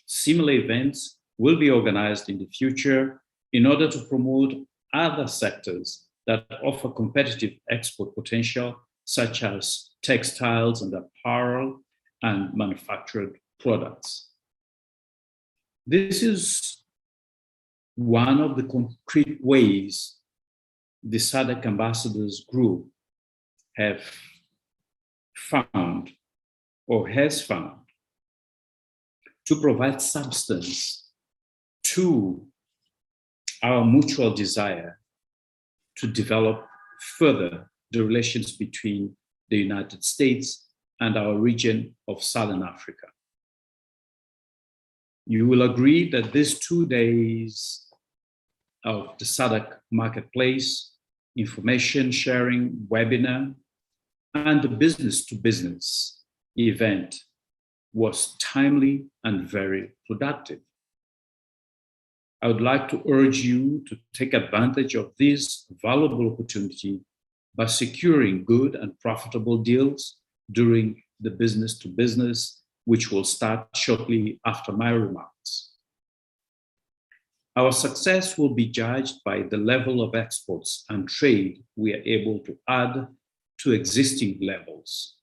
Similar events will be organized in the future in order to promote other sectors that offer competitive export potential, such as textiles and apparel and manufactured products. This is one of the concrete ways the SADC Ambassadors Group have found or has found to provide substance to our mutual desire to develop further the relations between the United States and our region of Southern Africa. You will agree that these 2 days of the SADC Marketplace information sharing webinar and the business-to-business event was timely and very productive. I would like to urge you to take advantage of this valuable opportunity by securing good and profitable deals during the business-to-business, which will start shortly after my remarks. Our success will be judged by the level of exports and trade we are able to add to existing levels,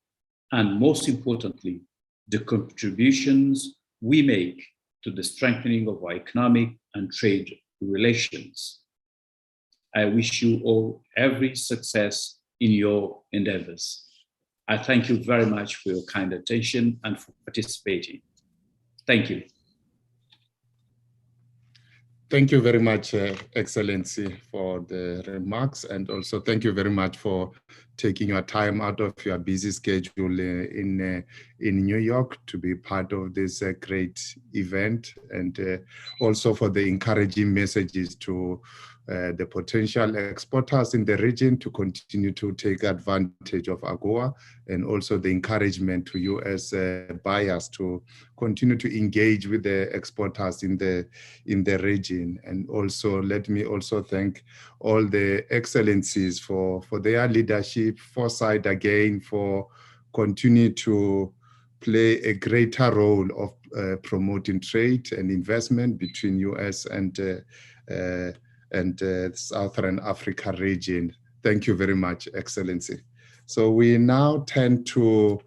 and most importantly, the contributions we make to the strengthening of our economic and trade relations. I wish you all every success in your endeavors. I thank you very much for your kind attention and for participating. Thank you. Thank you very much, Excellency, for the remarks, and also thank you very much for taking your time out of your busy schedule in New York to be part of this great event, and also for the encouraging messages to the potential exporters in the region to continue to take advantage of AGOA, and also the encouragement to you as buyers to continue to engage with the exporters in the region. And also let me also thank all the excellencies for their leadership, foresight again, for continue to play a greater role of promoting trade and investment between US and Southern Africa region. Thank you very much, Excellency. So we now turn to,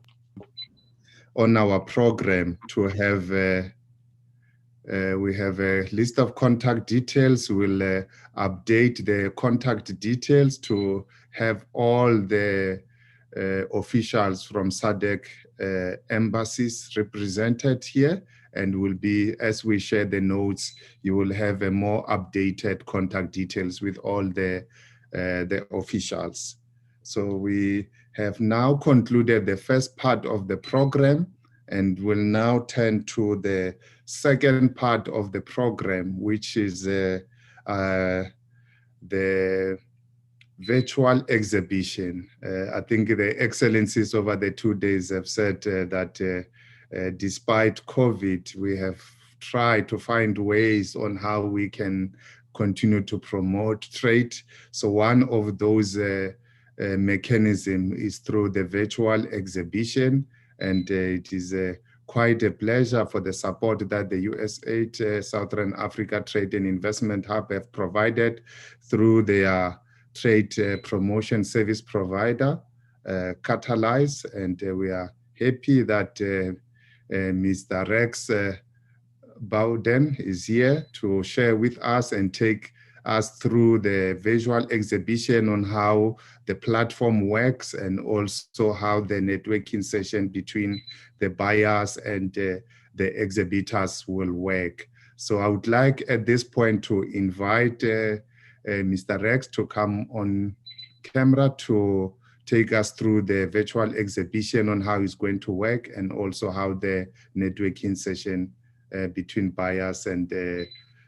on our program, to have we have a list of contact details. We'll update the contact details to have all the officials from SADC embassies represented here, and will be, as we share the notes, you will have a more updated contact details with all the officials. So we have now concluded the first part of the program, and will now turn to the second part of the program, which is the virtual exhibition. I think the excellencies over the 2 days have said that despite COVID, we have tried to find ways on how we can continue to promote trade. So one of those mechanisms is through the virtual exhibition, and it is quite a pleasure for the support that the USAID Southern Africa Trade and Investment Hub have provided through their trade promotion service provider, Catalyze, and we are happy that Mr. Rex Bowden is here to share with us and take us through the visual exhibition on how the platform works, and also how the networking session between the buyers and the exhibitors will work. So I would like at this point to invite Mr. Rex to come on camera to take us through the virtual exhibition on how it's going to work, and also how the networking session between buyers and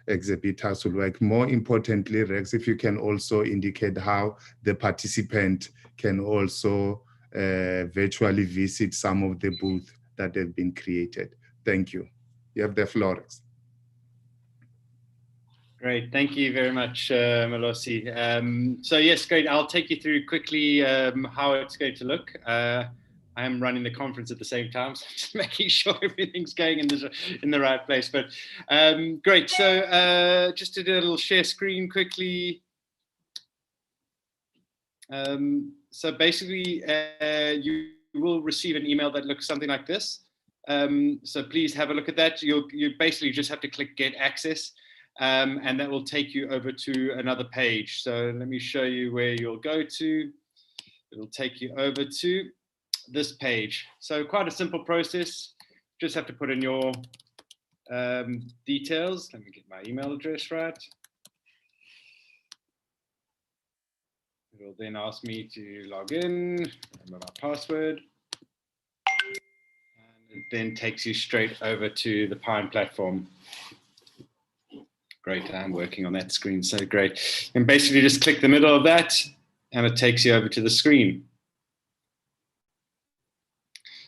exhibitors will work. More importantly, Rex, if you can also indicate how the participant can also virtually visit some of the booths that have been created. Thank you. You have the floor, Rex. Great, thank you very much, Melosi. So yes, great. I'll take you through quickly how it's going to look. I am running the conference at the same time, so just making sure everything's going in the right place. But great. So just to do a little share screen quickly. So basically, you will receive an email that looks something like this. So please have a look at that. You basically just have to click Get Access. And that will take you over to another page. So let me show you where you'll go to. It'll take you over to this page. So quite a simple process. Just have to put in your details. Let me get my email address right. It'll then ask me to log in, remember my password. And it then takes you straight over to the Pine platform. Great, I'm working on that screen, so great. And basically just click the middle of that and it takes you over to the screen.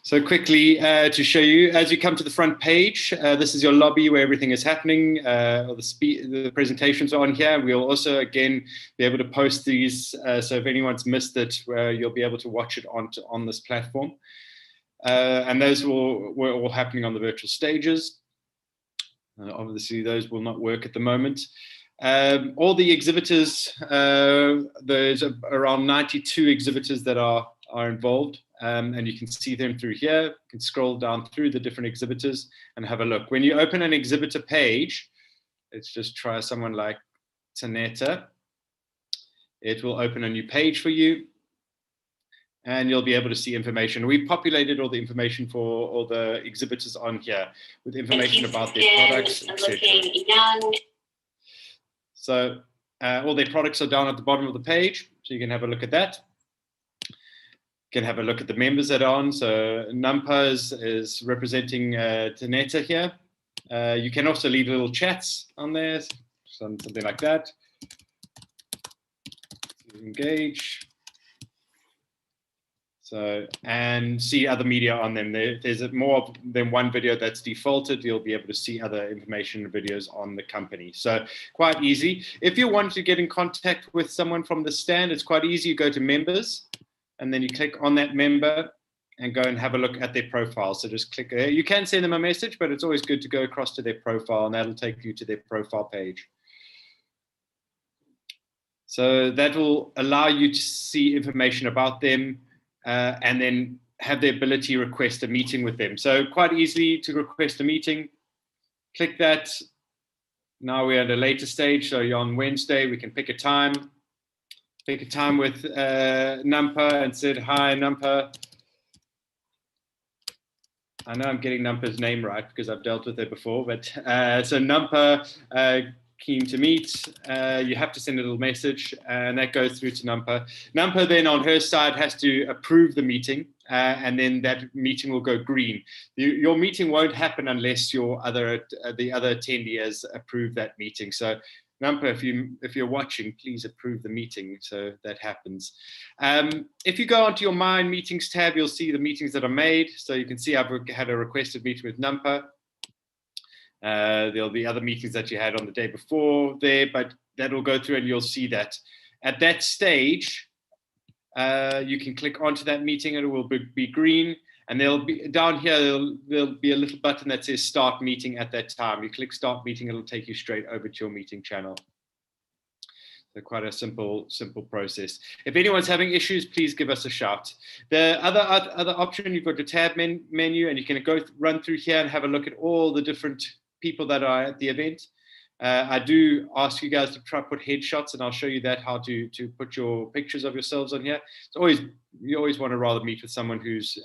So quickly to show you, as you come to the front page, this is your lobby where everything is happening, or the presentations are on here. We'll also, again, be able to post these, so if anyone's missed it, you'll be able to watch it on this platform. And those were all happening on the virtual stages. Obviously, those will not work at the moment. All the exhibitors, there's around 92 exhibitors that are involved, and you can see them through here. You can scroll down through the different exhibitors and have a look. When you open an exhibitor page, let's just try someone like Taneta. It will open a new page for you, and you'll be able to see information. We populated all the information for all the exhibitors on here with information about their products, etc. So all their products are down at the bottom of the page, so you can have a look at that. You can have a look at the members that are on. So Nampa is representing Taneta here. You can also leave little chats on there, something like that. Engage. So, and see other media on them. There's more than one video that's defaulted. You'll be able to see other information and videos on the company. So quite easy. If you want to get in contact with someone from the stand, it's quite easy. You go to members and then you click on that member and go and have a look at their profile. So just click there. You can send them a message, but it's always good to go across to their profile, and that'll take you to their profile page. So that will allow you to see information about them, and then have the ability to request a meeting with them. So quite easily to request a meeting, click that. Now we're at a later stage. So you're on Wednesday, we can pick a time with Nampa and said, hi, Nampa. I know I'm getting Nampa's name right because I've dealt with it before, but so Nampa, keen to meet, you have to send a little message, and that goes through to Nampa. Nampa then on her side has to approve the meeting, and then that meeting will go green. Your meeting won't happen unless the other attendee has approved that meeting. So Nampa, if you're watching, please approve the meeting so that happens. If you go onto your My Meetings tab, you'll see the meetings that are made. So you can see I've had a requested meeting with Nampa. There'll be other meetings that you had on the day before there, but that'll go through and you'll see that. At that stage, you can click onto that meeting and it will be green. And there'll be down here, there'll be a little button that says start meeting at that time. You click start meeting, it'll take you straight over to your meeting channel. So quite a simple process. If anyone's having issues, please give us a shout. The other option, you've got the tab menu, and you can run through here and have a look at all the different people that are at the event. I do ask you guys to try to put headshots, and I'll show you that, how to put your pictures of yourselves on here. You always want to rather meet with someone whose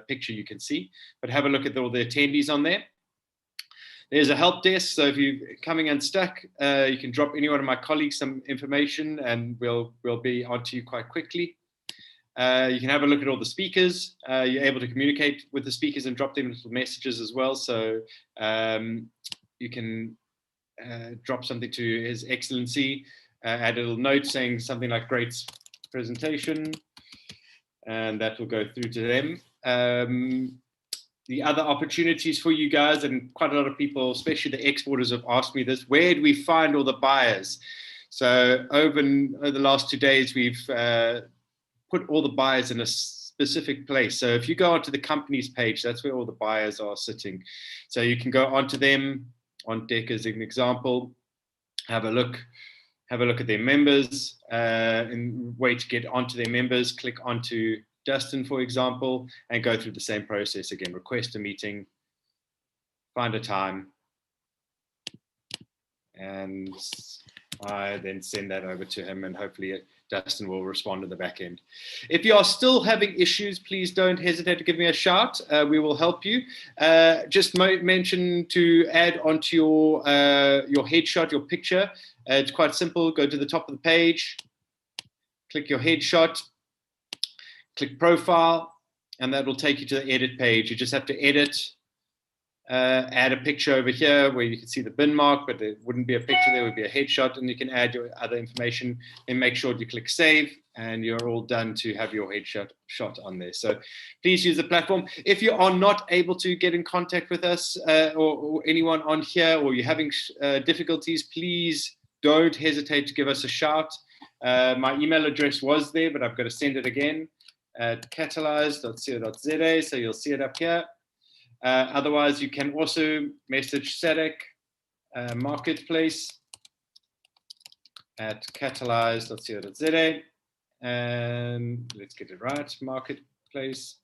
picture you can see, but have a look at all the attendees on there. There's a help desk, so if you're coming unstuck, you can drop any one of my colleagues some information, and we'll be onto you quite quickly. You can have a look at all the speakers. You're able to communicate with the speakers and drop them little messages as well. So you can drop something to His Excellency, add a little note saying something like great presentation, and that will go through to them. The other opportunities for you guys, and quite a lot of people, especially the exporters, have asked me this: where do we find all the buyers? So over the last 2 days, we've put all the buyers in a specific place. So if you go onto the company's page, that's where all the buyers are sitting. So you can go onto them, on deck as an example, have a look at their members, and way to get onto their members, click onto Dustin, for example, and go through the same process again. Request a meeting, find a time, and I then send that over to him, and hopefully Dustin will respond in the back end. If you are still having issues, please don't hesitate to give me a shout. We will help you. Just mention to add onto your headshot, your picture. It's quite simple. Go to the top of the page, click your headshot, click profile, and that will take you to the edit page. You just have to edit, add a picture over here where you can see the bin mark, but there wouldn't be a picture, there would be a headshot, and you can add your other information and make sure you click save, and you're all done to have your headshot on there. So please use the platform. If you are not able to get in contact with us or anyone on here, or you're having difficulties, please don't hesitate to give us a shout. My email address was there, but I've got to send it again at catalyze.co.za, so you'll see it up here. Otherwise, you can also message SADC Marketplace at catalyze.co.za, and let's get it right, Marketplace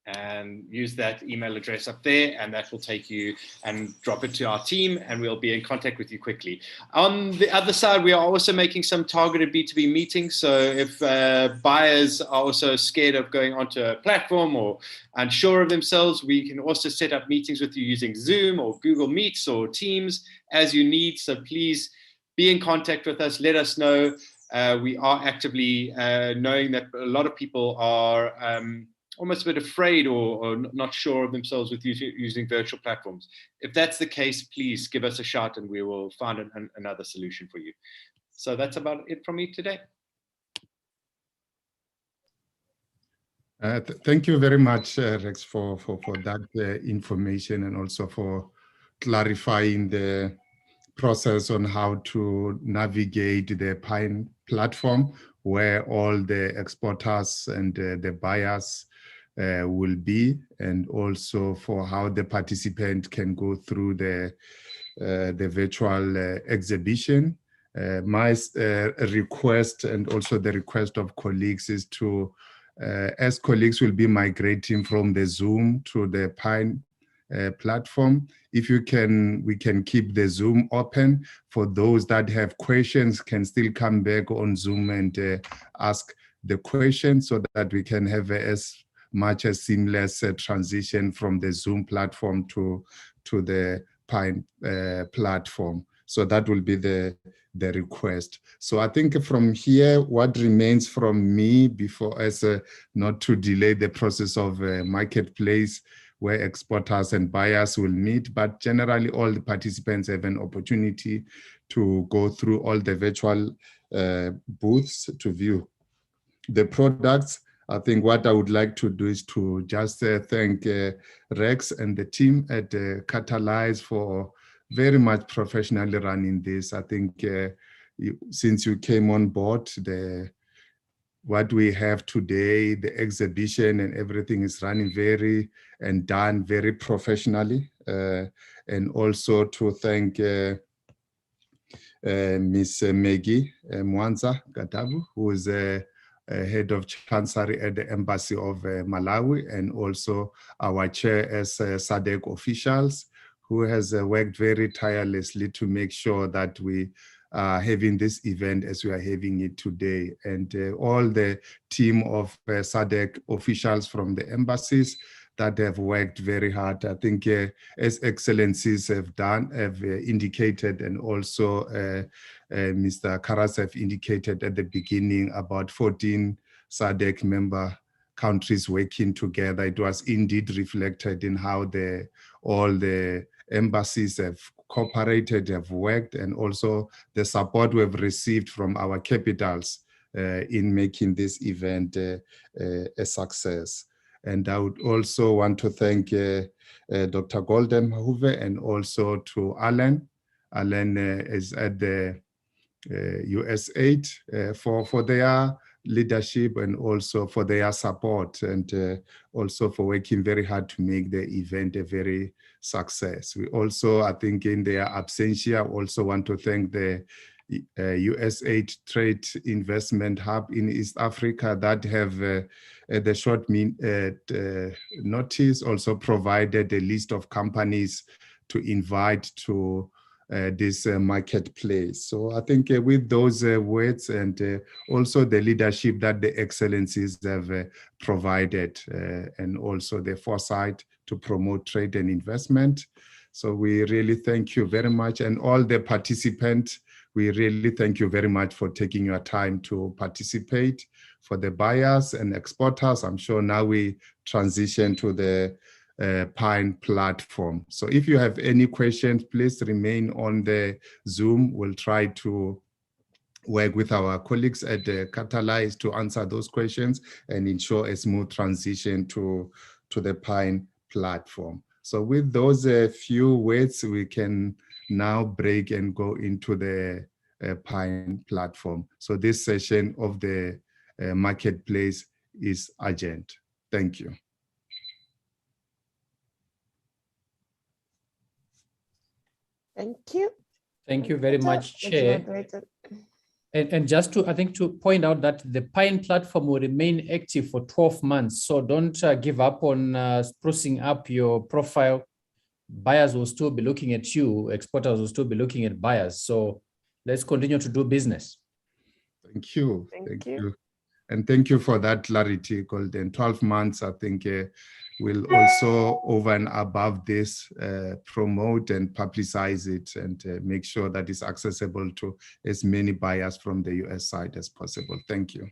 and use that email address up there, and that will take you and drop it to our team, and we'll be in contact with you quickly. On the other side, we are also making some targeted B2B meetings. So if buyers are also scared of going onto a platform or unsure of themselves, we can also set up meetings with you using Zoom or Google Meets or Teams as you need. So please be in contact with us. Let us know. We are actively knowing that a lot of people are almost a bit afraid or not sure of themselves with using virtual platforms. If that's the case, please give us a shout and we will find another solution for you. So that's about it from me today. Thank you very much, Rex, for that information, and also for clarifying the process on how to navigate the Pine platform, where all the exporters and the buyers will be, and also for how the participant can go through the virtual exhibition. My request, and also the request of colleagues, is to, as colleagues will be migrating from the Zoom to the Pine platform, if you can, we can keep the Zoom open for those that have questions, can still come back on Zoom and ask the question, so that we can have as much as seamless transition from the Zoom platform to the Pine platform. So that will be the request. So I think from here, what remains from me before, as not to delay the process of marketplace, where exporters and buyers will meet, but generally all the participants have an opportunity to go through all the virtual booths to view the products. I think what I would like to do is to just thank Rex and the team at Catalyze for very much professionally running this. I think since you came on board, what we have today, the exhibition and everything is running and done very professionally. And also to thank Miss Maggie Mwanza Gatabu, who is head of Chancery at the Embassy of Malawi, and also our chair as SADC officials, who has worked very tirelessly to make sure that we are having this event as we are having it today. And all the team of SADC officials from the embassies that have worked very hard. I think as excellencies have indicated, and also Mr. Karas have indicated at the beginning, about 14 SADC member countries working together. It was indeed reflected in how all the embassies have cooperated, have worked, and also the support we've received from our capitals in making this event a success. And I would also want to thank Dr. Golden Hoover, and also to Alan. Alan is at the USAID for their leadership, and also for their support, and also for working very hard to make the event a very success. We also, I think in their absentia, also want to thank the USAID Trade Investment Hub in East Africa that have at the short notice also provided a list of companies to invite to this marketplace. So I think with those words, and also the leadership that the excellencies have provided, and also the foresight to promote trade and investment. So we really thank you very much, and all the participants, we really thank you very much for taking your time to participate. For the buyers and exporters, I'm sure now we transition to the Pine platform. So if you have any questions, please remain on the Zoom. We'll try to work with our colleagues at Catalyze to answer those questions and ensure a smooth transition to the Pine platform. So with those few words, we can now break and go into the Pine platform. So this session of the marketplace is urgent. Thank you. Thank you. Thank you very much, Chair. And just to, I think, to point out that the Pine platform will remain active for 12 months. So don't give up on sprucing up your profile. Buyers will still be looking at you. Exporters will still be looking at buyers. So let's continue to do business. Thank you. Thank you. And thank you for that clarity, Golden. 12 months, I think, will also, over and above this, promote and publicize it and make sure that it's accessible to as many buyers from the US side as possible. Thank you.